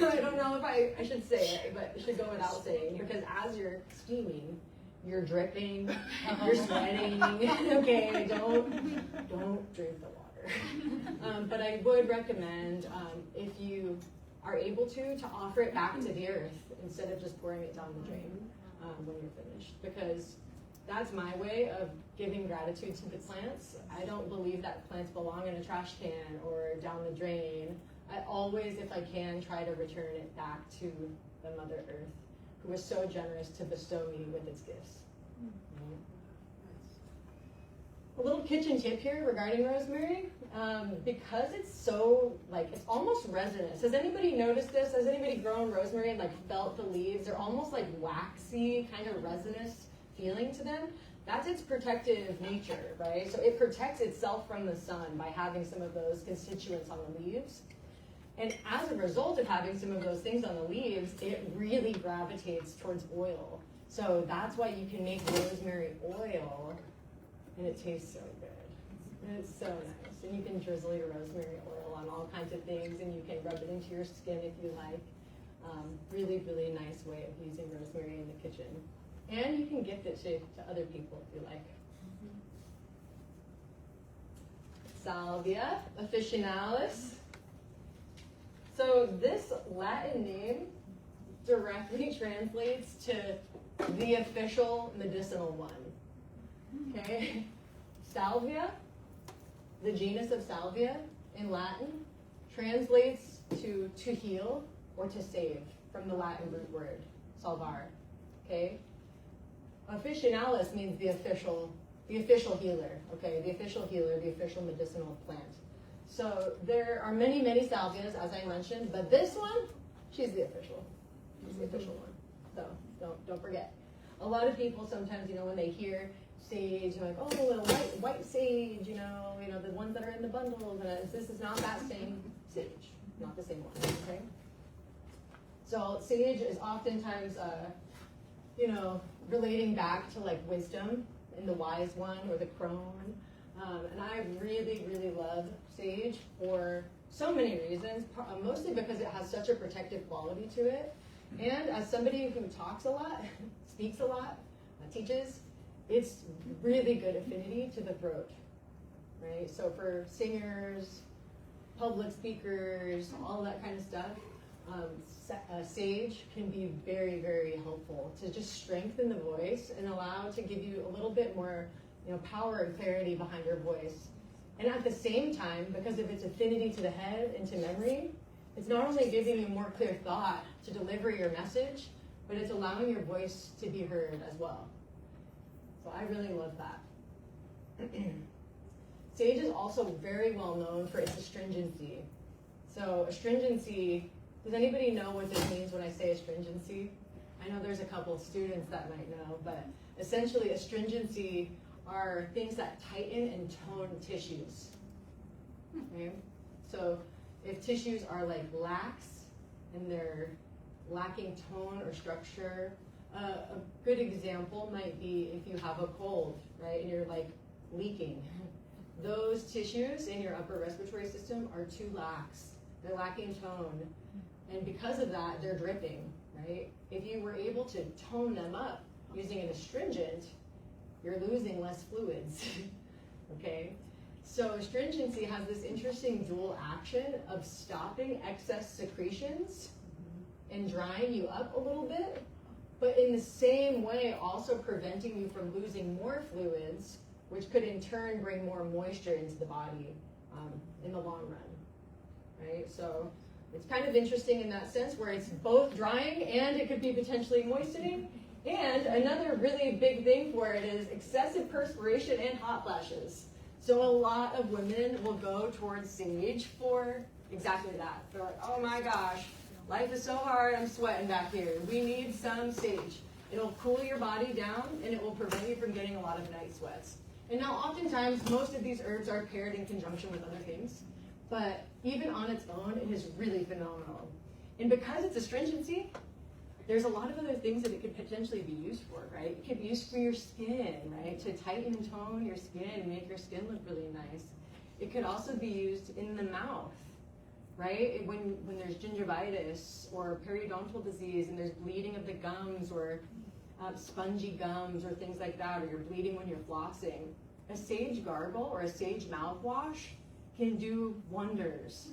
A: I don't know if I should say it, but it should go without saying, because as you're steaming, you're dripping, you're sweating. Okay, don't drink the water. But I would recommend, if you are able to offer it back to the earth instead of just pouring it down the drain when you're finished, because that's my way of giving gratitude to the plants. I don't believe that plants belong in a trash can or down the drain. I always, if I can, try to return it back to the Mother Earth, who was so generous to bestow me with its gifts. A little kitchen tip here regarding rosemary. Because it's so, it's almost resinous. Has anybody noticed this? Has anybody grown rosemary and felt the leaves? They're almost like waxy, kind of resinous feeling to them. That's its protective nature, right? So it protects itself from the sun by having some of those constituents on the leaves. And as a result of having some of those things on the leaves, it really gravitates towards oil. So that's why you can make rosemary oil, and it tastes so good. And it's so nice. And you can drizzle your rosemary oil on all kinds of things, and you can rub it into your skin if you like. Really, really nice way of using rosemary in the kitchen. And you can gift it to other people if you like. Salvia officinalis. So this Latin name directly translates to the official medicinal one. Okay? Salvia, the genus of salvia in Latin, translates to heal or to save from the Latin root word, salvar. Okay? Officinalis means the official healer, okay? The official healer, the official medicinal plant. So there are many, many salvias, as I mentioned, but this one, she's the official. She's the official one. So don't forget. A lot of people sometimes, when they hear sage, they're like, oh, a white sage, the ones that are in the bundles. And this is not that same sage, not the same one, okay? So sage is oftentimes, relating back to wisdom and the wise one or the crone. And I really, really love sage for so many reasons, mostly because it has such a protective quality to it. And as somebody who talks a lot, speaks a lot, teaches, it's really good affinity to the throat, right? So for singers, public speakers, all that kind of stuff, sage can be very, very helpful to just strengthen the voice and allow to give you a little bit more, power and clarity behind your voice. And at the same time, because of its affinity to the head and to memory, it's not only giving you more clear thought to deliver your message, but it's allowing your voice to be heard as well. So I really love that. Sage is also very well known for its astringency. So astringency, does anybody know what this means when I say astringency? I know there's a couple of students that might know, but essentially astringency are things that tighten and tone tissues. Okay? So if tissues are lax and they're lacking tone or structure, a good example might be if you have a cold, right, and you're leaking. Those tissues in your upper respiratory system are too lax. They're lacking tone. And because of that, they're dripping, right? If you were able to tone them up using an astringent, you're losing less fluids, okay? So astringency has this interesting dual action of stopping excess secretions and drying you up a little bit, but in the same way also preventing you from losing more fluids, which could in turn bring more moisture into the body in the long run, right? So it's kind of interesting in that sense where it's both drying and it could be potentially moistening. And another really big thing for it is excessive perspiration and hot flashes. So a lot of women will go towards sage for exactly that. They're like, oh my gosh, life is so hard, I'm sweating back here. We need some sage. It'll cool your body down and it will prevent you from getting a lot of night sweats. And now oftentimes most of these herbs are paired in conjunction with other things, but even on its own, it is really phenomenal. And because it's astringency, there's a lot of other things that it could potentially be used for, right? It could be used for your skin, right? To tighten and tone your skin and make your skin look really nice. It could also be used in the mouth, right? When there's gingivitis or periodontal disease and there's bleeding of the gums or spongy gums or things like that, or you're bleeding when you're flossing, a sage gargle or a sage mouthwash can do wonders.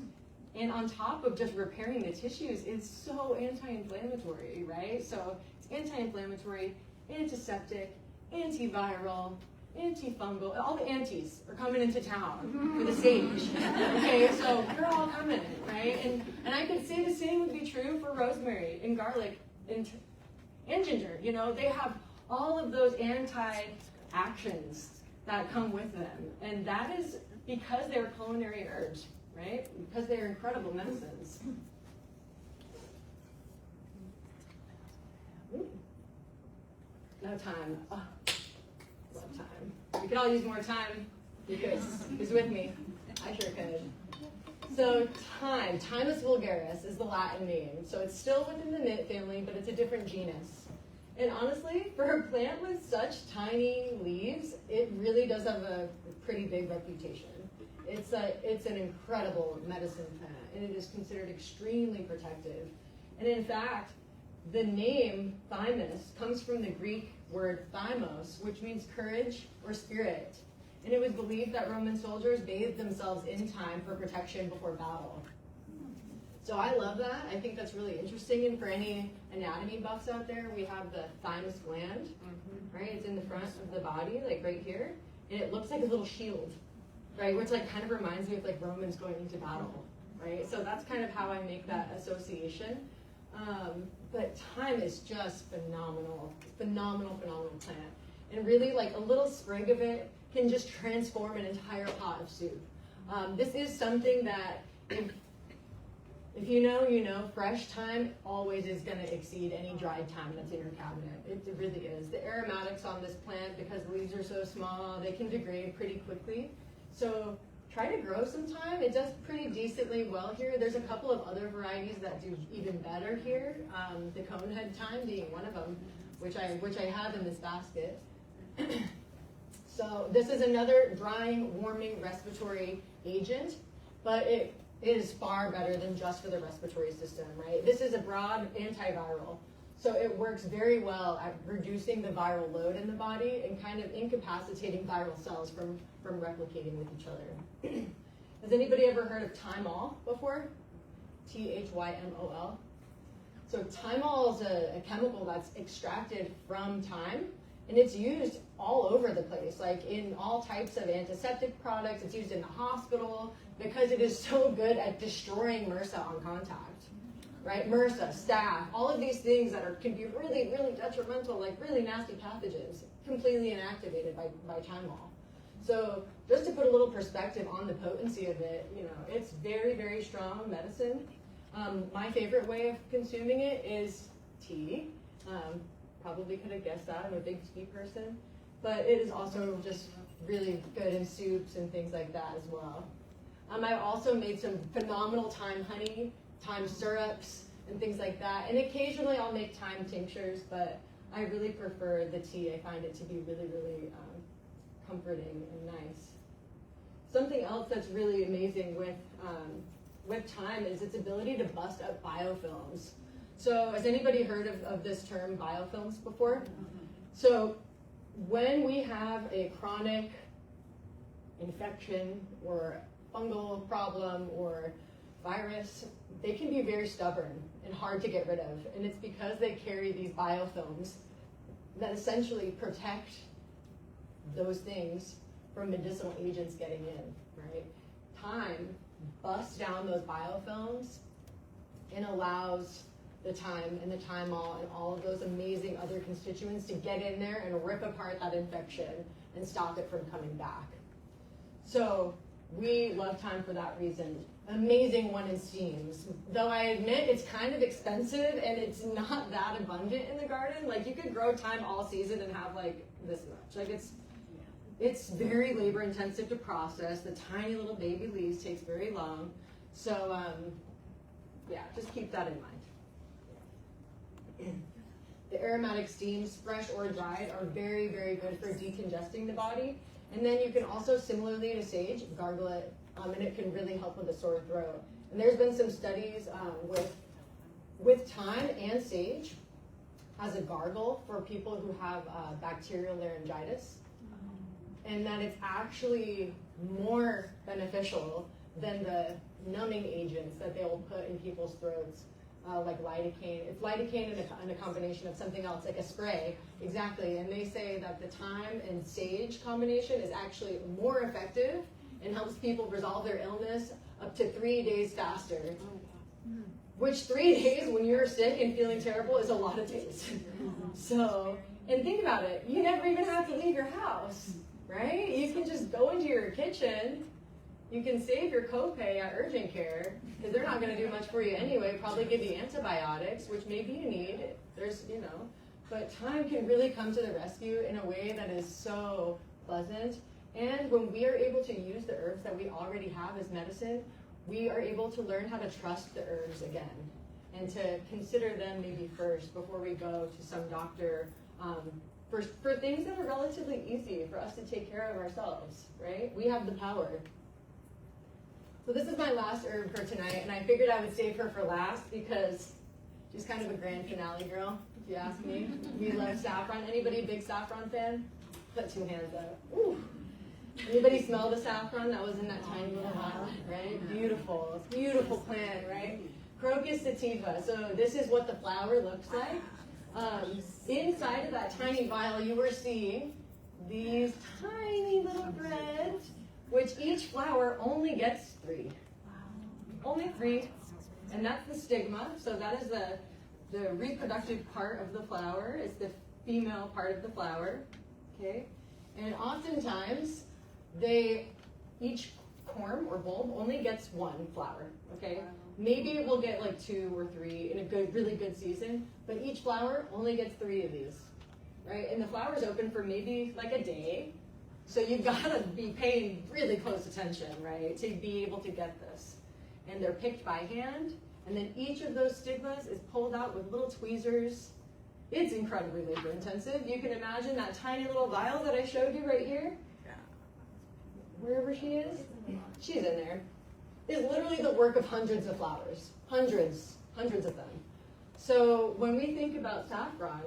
A: And on top of just repairing the tissues, it's so anti-inflammatory, right? So it's anti-inflammatory, antiseptic, antiviral, antifungal. All the antis are coming into town for the sage. Okay, so they're all coming, right? And I could say the same would be true for rosemary and garlic and ginger. You know, they have all of those anti-actions that come with them. And that is because they're culinary herbs, right? Because they're incredible medicines. No time. Oh, love time. We could all use more time because who's with me? I sure could. So Thymus vulgaris is the Latin name. So it's still within the mint family, but it's a different genus. And honestly, for a plant with such tiny leaves, it really does have a pretty big reputation. It's an incredible medicine plant, and it is considered extremely protective. And in fact, the name thymus comes from the Greek word thymos, which means courage or spirit. And it was believed that Roman soldiers bathed themselves in thyme for protection before battle. So I love that. I think that's really interesting. And for any anatomy buffs out there, we have the thymus gland, right? It's in the front of the body, like right here. And it looks like a little shield, right? Which like kind of reminds me of like Romans going into battle, right? So that's kind of how I make that association. But thyme is just phenomenal, phenomenal plant. And really like a little sprig of it can just transform an entire pot of soup. This is something that if you know, you know, fresh thyme always is going to exceed any dried thyme that's in your cabinet. It really is. The aromatics on this plant, because the leaves are so small, they can degrade pretty quickly. So try to grow some thyme. It does pretty decently well here. There's a couple of other varieties that do even better here. The conehead thyme being one of them, which I have in this basket. So this is another drying, warming, respiratory agent, but it is far better than just for the respiratory system, right? This is a broad antiviral. So it works very well at reducing the viral load in the body and kind of incapacitating viral cells from replicating with each other. Has anybody ever heard of thymol before? Thymol. So thymol is a chemical that's extracted from thyme, and it's used all over the place, like in all types of antiseptic products. It's used in the hospital because it is so good at destroying MRSA on contact, right? MRSA, staph, all of these things that can be really, really detrimental, like really nasty pathogens, completely inactivated by thymol. So just to put a little perspective on the potency of it, you know, it's very, very strong medicine. My favorite way of consuming it is tea. Probably could have guessed that. I'm a big tea person. But it is also just really good in soups and things like that as well. I also made some phenomenal thyme honey, thyme syrups, and things like that. And occasionally I'll make thyme tinctures, but I really prefer the tea. I find it to be really, really comforting and nice. Something else that's really amazing with thyme is its ability to bust up biofilms. So has anybody heard of this term biofilms before? So when we have a chronic infection or fungal problem or virus, they can be very stubborn and hard to get rid of. And it's because they carry these biofilms that essentially protect those things from medicinal agents getting in, right? Thyme busts down those biofilms and allows the thyme and the thymol and all of those amazing other constituents to get in there and rip apart that infection and stop it from coming back. So we love thyme for that reason. Amazing one in steams. Though I admit it's kind of expensive and it's not that abundant in the garden. Like you could grow thyme all season and have like this much. Like it's very labor intensive to process. The tiny little baby leaves takes very long. So yeah, just keep that in mind. The aromatic steams, fresh or dried, are very, very good for decongesting the body. And then you can also, similarly to sage, gargle it, and it can really help with a sore throat. And there's been some studies with thyme and sage as a gargle for people who have bacterial laryngitis, and that it's actually more beneficial than the numbing agents that they'll put in people's throats, like lidocaine. It's lidocaine in a combination of something else, like a spray. Exactly, and they say that the thyme and sage combination is actually more effective and helps people resolve their illness up to 3 days faster. Which 3 days when you're sick and feeling terrible is a lot of days. So, and think about it, you never even have to leave your house, right? You can just go into your kitchen. You can save your copay at urgent care because they're not going to do much for you anyway. Probably give you antibiotics, which maybe you need. There's, but thyme can really come to the rescue in a way that is so pleasant. And when we are able to use the herbs that we already have as medicine, we are able to learn how to trust the herbs again and to consider them maybe first before we go to some doctor for things that are relatively easy for us to take care of ourselves, right? We have the power. So this is my last herb for tonight, and I figured I would save her for last because she's kind of a grand finale girl, if you ask me. We love saffron. Anybody a big saffron fan? Put 2 hands up. Ooh. Anybody smell the saffron that was in that tiny little vial, right? Beautiful. It's a beautiful plant, right? Crocus sativa. So this is what the flower looks like. Inside of that tiny vial, you were seeing these tiny little threads, which each flower only gets 3. Only 3. And that's the stigma. So that is the reproductive part of the flower. It's the female part of the flower. Okay? And oftentimes, each corm or bulb only gets 1 flower, okay? Maybe it will get like 2 or 3 in a really good season, but each flower only gets 3 of these, right? And the flower's open for maybe like a day, so you've got to be paying really close attention, right, to be able to get this. And they're picked by hand, and then each of those stigmas is pulled out with little tweezers. It's incredibly labor intensive. You can imagine that tiny little vial that I showed you right here. Wherever she is, she's in there, is literally the work of hundreds of flowers. Hundreds of them. So when we think about saffron,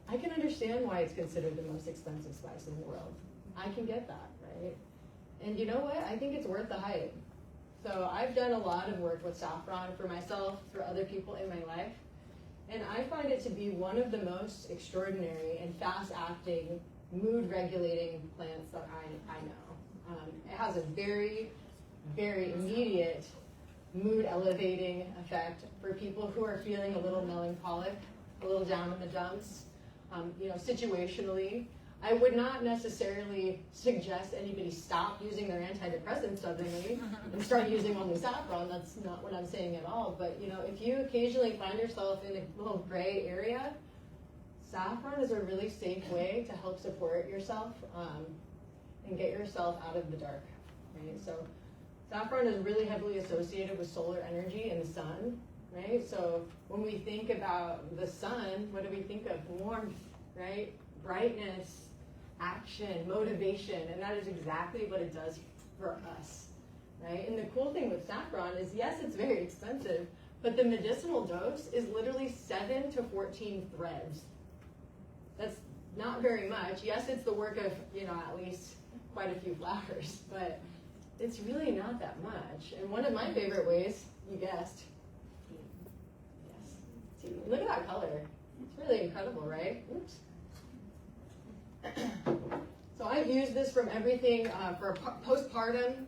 A: I can understand why it's considered the most expensive spice in the world. I can get that, right? And you know what? I think it's worth the hype. So I've done a lot of work with saffron for myself, for other people in my life. And I find it to be one of the most extraordinary and fast-acting, mood-regulating plants that I know. It has a very, very immediate mood-elevating effect for people who are feeling a little melancholic, a little down in the dumps. Situationally, I would not necessarily suggest anybody stop using their antidepressants suddenly and start using only saffron. That's not what I'm saying at all. But if you occasionally find yourself in a little gray area, saffron is a really safe way to help support yourself and get yourself out of the dark. Right? So saffron is really heavily associated with solar energy and the sun. Right? So when we think about the sun, what do we think of? Warmth, right? Brightness, action, motivation, and that is exactly what it does for us. Right? And the cool thing with saffron is, yes, it's very expensive, but the medicinal dose is literally 7 to 14 threads. That's not very much. Yes, it's the work of, at least quite a few flowers, but it's really not that much. And one of my favorite ways, you guessed, Look at that color. It's really incredible, right? Oops. So I've used this from everything for postpartum,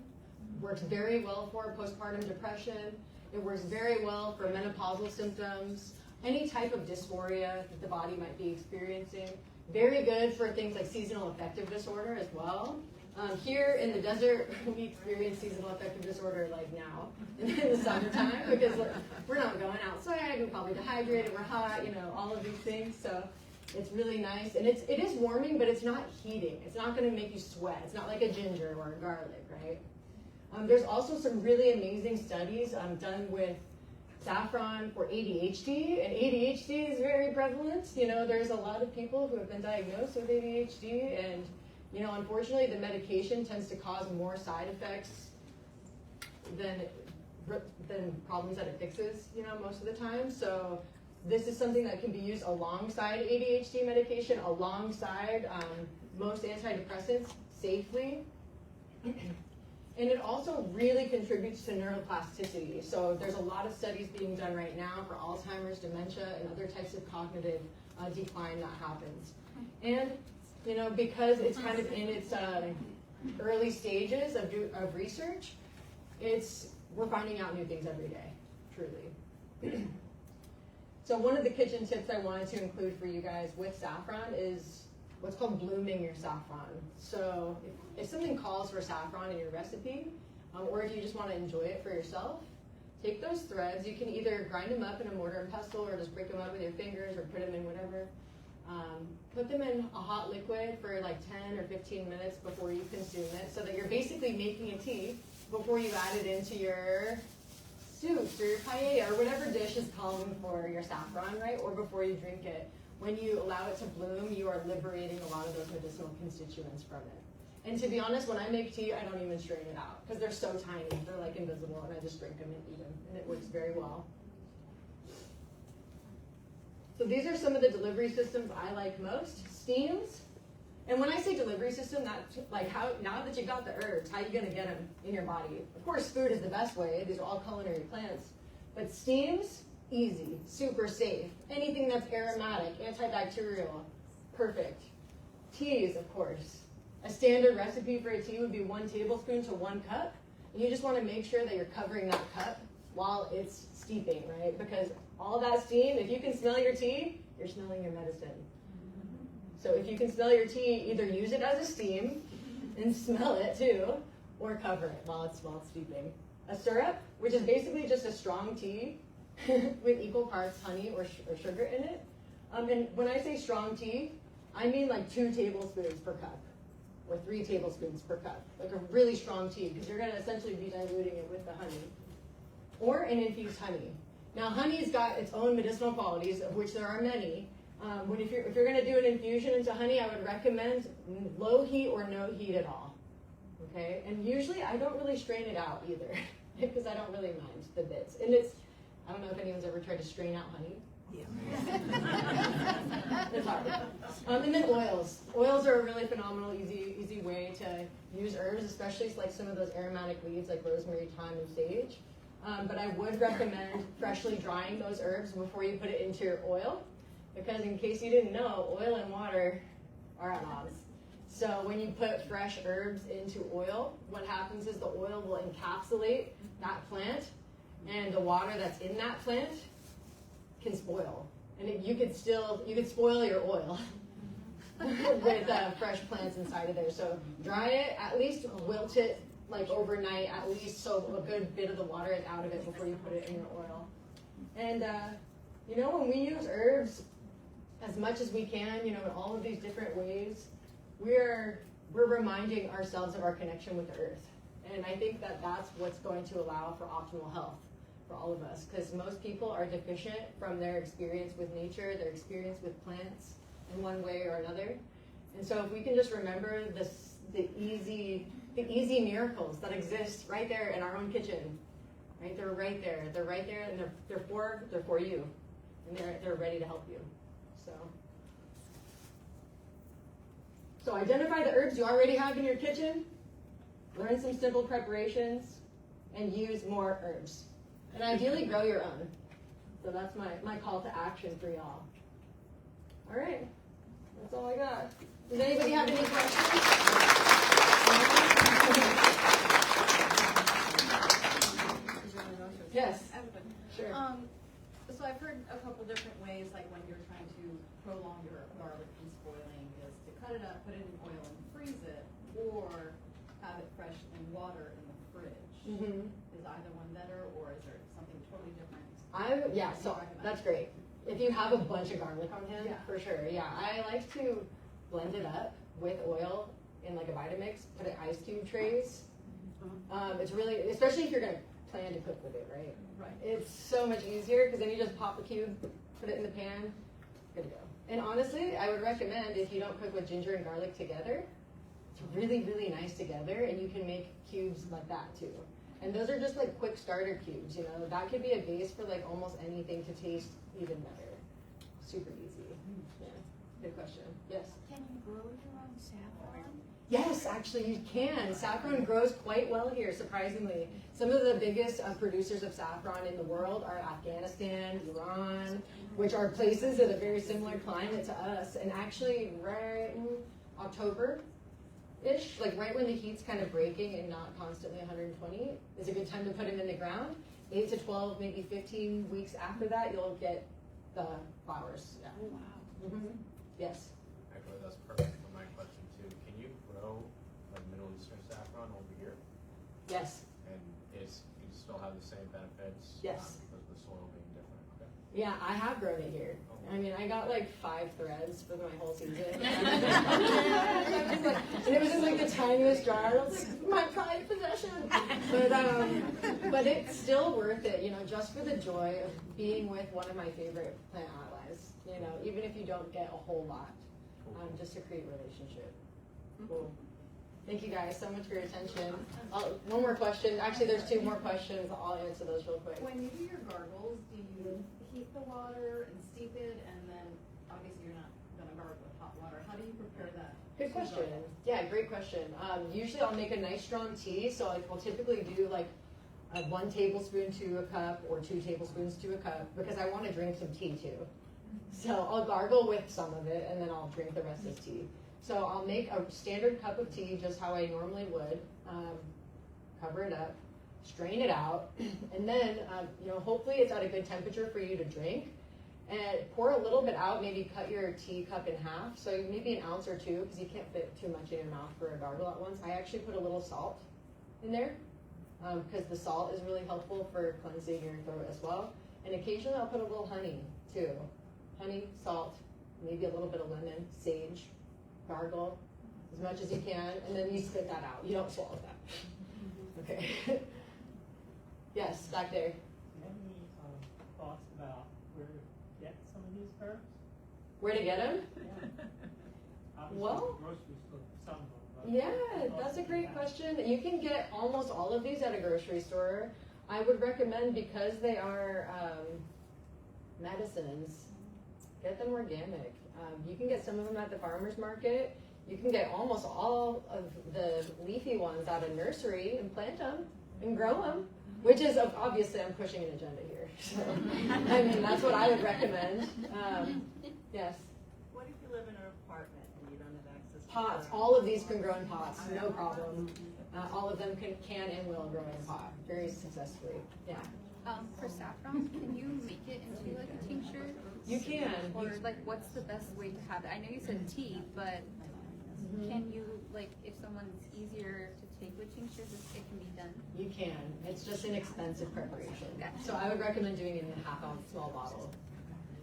A: works very well for postpartum depression. It works very well for menopausal symptoms, any type of dysphoria that the body might be experiencing. Very good for things like seasonal affective disorder as well. Here in the desert, we experience seasonal affective disorder like now in the summertime because we're not going outside, we're probably dehydrated, we're hot, all of these things. So it's really nice. And it is warming, but it's not heating. It's not going to make you sweat. It's not like a ginger or a garlic, right? There's also some really amazing studies done with saffron for ADHD, and ADHD is very prevalent. There's a lot of people who have been diagnosed with ADHD, and unfortunately, the medication tends to cause more side effects than problems that it fixes, most of the time. So this is something that can be used alongside ADHD medication, alongside most antidepressants safely. And it also really contributes to neuroplasticity. So there's a lot of studies being done right now for Alzheimer's, dementia, and other types of cognitive decline that happens. And because it's kind of in its early stages of research, we're finding out new things every day, truly. So one of the kitchen tips I wanted to include for you guys with saffron is what's called blooming your saffron. So if something calls for saffron in your recipe, or if you just want to enjoy it for yourself, take those threads. You can either grind them up in a mortar and pestle or just break them up with your fingers or put them in whatever. Put them in a hot liquid for like 10 or 15 minutes before you consume it, so that you're basically making a tea before you add it into your soups or your paella or whatever dish is calling for your saffron, right? Or before you drink it. When you allow it to bloom, you are liberating a lot of those medicinal constituents from it. And to be honest, when I make tea, I don't even strain it out because they're so tiny. They're like invisible, and I just drink them and eat them, and it works very well. So these are some of the delivery systems I like most. Steams. And when I say delivery system, that's like now that you've got the herbs, how are you going to get them in your body? Of course, food is the best way. These are all culinary plants. But steams, easy, super safe. Anything that's aromatic, antibacterial, perfect. Teas, of course. A standard recipe for a tea would be 1 tablespoon to 1 cup. And you just want to make sure that you're covering that cup while it's steeping, right? Because all that steam, if you can smell your tea, you're smelling your medicine. So if you can smell your tea, either use it as a steam and smell it too, or cover it while it's steeping. A syrup, which is basically just a strong tea with equal parts honey or sugar in it. And when I say strong tea, I mean like 2 tablespoons per cup or 3 tablespoons per cup. Like a really strong tea, because you're going to essentially be diluting it with the honey. Or an infused honey. Now, honey's got its own medicinal qualities, of which there are many. If you're going to do an infusion into honey, I would recommend low heat or no heat at all. Okay? And usually, I don't really strain it out either, because I don't really mind the bits. And I don't know if anyone's ever tried to strain out honey. Yeah. It's hard. And then oils. Oils are a really phenomenal, easy way to use herbs, especially like some of those aromatic leaves like rosemary, thyme, and sage. But I would recommend freshly drying those herbs before you put it into your oil, because in case you didn't know, oil and water are at odds. So when you put fresh herbs into oil, what happens is the oil will encapsulate that plant, and the water that's in that plant can spoil. And you could spoil your oil with fresh plants inside of there. So dry it, at least wilt it like overnight, at least, so a good bit of the water is out of it before you put it in your oil. And when we use herbs as much as we can, in all of these different ways, we're reminding ourselves of our connection with the earth. And I think that that's what's going to allow for optimal health for all of us, because most people are deficient from their experience with nature, their experience with plants in one way or another. And so if we can just remember the easy miracles that exist right there in our own kitchen, right? They're right there. They're right there, and they're for you, and they're ready to help you. So identify the herbs you already have in your kitchen, learn some simple preparations, and use more herbs. And ideally grow your own. So that's my call to action for y'all. All right, that's all I got. Does anybody have any questions? Yes. Sure.
C: So I've heard a couple different ways, like when you're trying to prolong your garlic from spoiling, is to cut it up, put it in oil, and freeze it, or have it fresh in water in the fridge. Is either one better, or is there something totally different?
A: So that's great. If you have a bunch of garlic on hand, for sure. Yeah, I like to blend it up with oil in like a Vitamix, put it in ice cube trays. It's really, especially if you're gonna plan to cook with it, right?
C: Right.
A: It's so much easier because then you just pop a cube, put it in the pan, good to go. And honestly, I would recommend if you don't cook with ginger and garlic together, it's really, really nice together, and you can make cubes like that too. And those are just like quick starter cubes, you know. That could be a base for like almost anything to taste even better. Super easy. Yeah. Good question. Yes.
D: Can you grow your own saffron?
A: Yes, actually you can. Saffron grows quite well here, surprisingly. Some of the biggest producers of saffron in the world are Afghanistan, Iran, which are places that are very similar climate to us. And actually right in October-ish, like right when the heat's kind of breaking and not constantly 120, is a good time to put them in the ground. 8 to 12, maybe 15 weeks after that, you'll get the flowers. Yeah.
D: Oh, wow.
A: Yes.
E: Actually, that's perfect for my question too. Can you grow like Middle Eastern saffron over here?
A: Yes.
E: And you still have the same benefits?
A: Yes.
E: Because of the soil being different. Okay.
A: Yeah, I have grown it here. I mean, I got like 5 threads for my whole season. And it was in like the tiniest jar. It was like my prized possession. But it's still worth it, you know, just for the joy of being with one of my favorite plant allies. You know, even if you don't get a whole lot, just to create relationship. Cool. Thank you guys so much for your attention. One more question. Actually, there's 2 more questions. I'll answer those real quick.
C: When you do your gargles, do you heat the water and steep it, and then obviously you're not going to gargle with hot water? How do you prepare that?
A: Good question. Yeah, great question. Usually I'll make a nice strong tea, so I'll typically do like 1 tablespoon to a cup or 2 tablespoons to a cup because I want to drink some tea too. So I'll gargle with some of it and then I'll drink the rest as tea. So I'll make a standard cup of tea just how I normally would, cover it up, strain it out, and then you know, hopefully it's at a good temperature for you to drink. And pour a little bit out, maybe cut your teacup in half, so maybe an ounce or 2, because you can't fit too much in your mouth for a gargle at once. I actually put a little salt in there, because the salt is really helpful for cleansing your throat as well. And occasionally I'll put a little honey too. Honey, salt, maybe a little bit of lemon, sage, gargle as much as you can, and then you spit that out. You don't swallow that. Okay. Yes, back there.
F: Any thoughts about where to get some of these herbs?
A: Where to get them?
F: Obviously,
A: Well,
F: the grocery store, some of them. But
A: Yeah, that's a great question. You can get almost all of these at a grocery store. I would recommend, because they are medicines, get them organic. You can get some of them at the farmer's market. You can get almost all of the leafy ones at a nursery and plant them and grow them, which is obviously I'm pushing an agenda here. So, I mean, that's what I would recommend. Yes.
G: What if you live in an apartment and you don't have access to
A: Pots,
G: garden?
A: all of these can grow in pots, no problem. All of them can and will grow in a pot very successfully. Yeah.
D: For saffron, can you make it into like a tincture?
A: You can.
D: Or like, what's the best way to have it? I know you said tea, but can you, like, if someone's easier to take with tinctures, it can be done?
A: You can. It's just an expensive preparation.
D: Okay.
A: So I would recommend doing it in a half-ounce small bottle.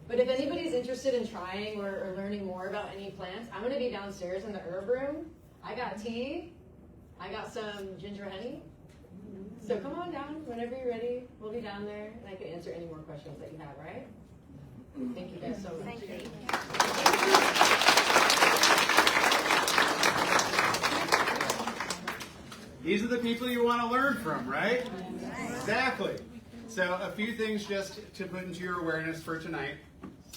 A: But if anybody's interested in trying or learning more about any plants, I'm going to be downstairs in the herb room. I got tea. I got some ginger honey. So come on down whenever you're ready. We'll be down there, and I can answer any more questions that you have, right? Thank you guys so much.
D: Thank you.
H: These are the people you want to learn from, right? Exactly. So a few things just to put into your awareness for tonight.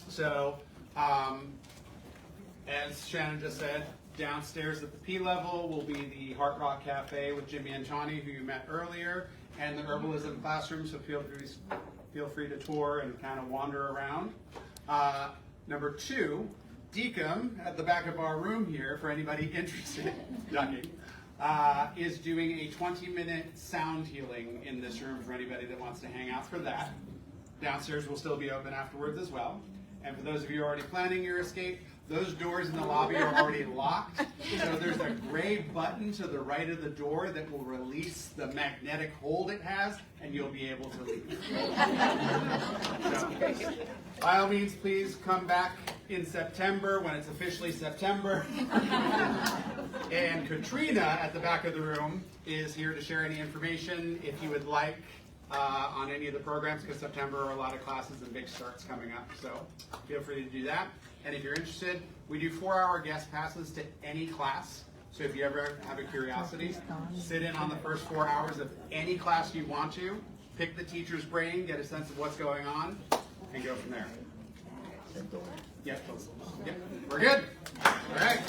H: So, as Shannon just said, downstairs at the P level will be the Heart Rock Cafe with Jimmy and Tawny, who you met earlier, and the Herbalism classroom. So feel feel free to tour and kind of wander around. Number 2, Deacom at the back of our room here, for anybody interested, ducking, is doing a 20-minute sound healing in this room for anybody that wants to hang out for that. Downstairs will still be open afterwards as well. And for those of you already planning your escape, those doors in the lobby are already locked. So there's a gray button to the right of the door that will release the magnetic hold it has, and you'll be able to leave. So, by all means, please come back in September when it's officially September. And Katrina at the back of the room is here to share any information if you would like on any of the programs, because September are a lot of classes and big starts coming up. So feel free to do that. And if you're interested, we do 4-hour guest passes to any class. So if you ever have a curiosity, sit in on the first 4 hours of any class you want to, pick the teacher's brain, get a sense of what's going on, and go from there. Yep, we're good. All right.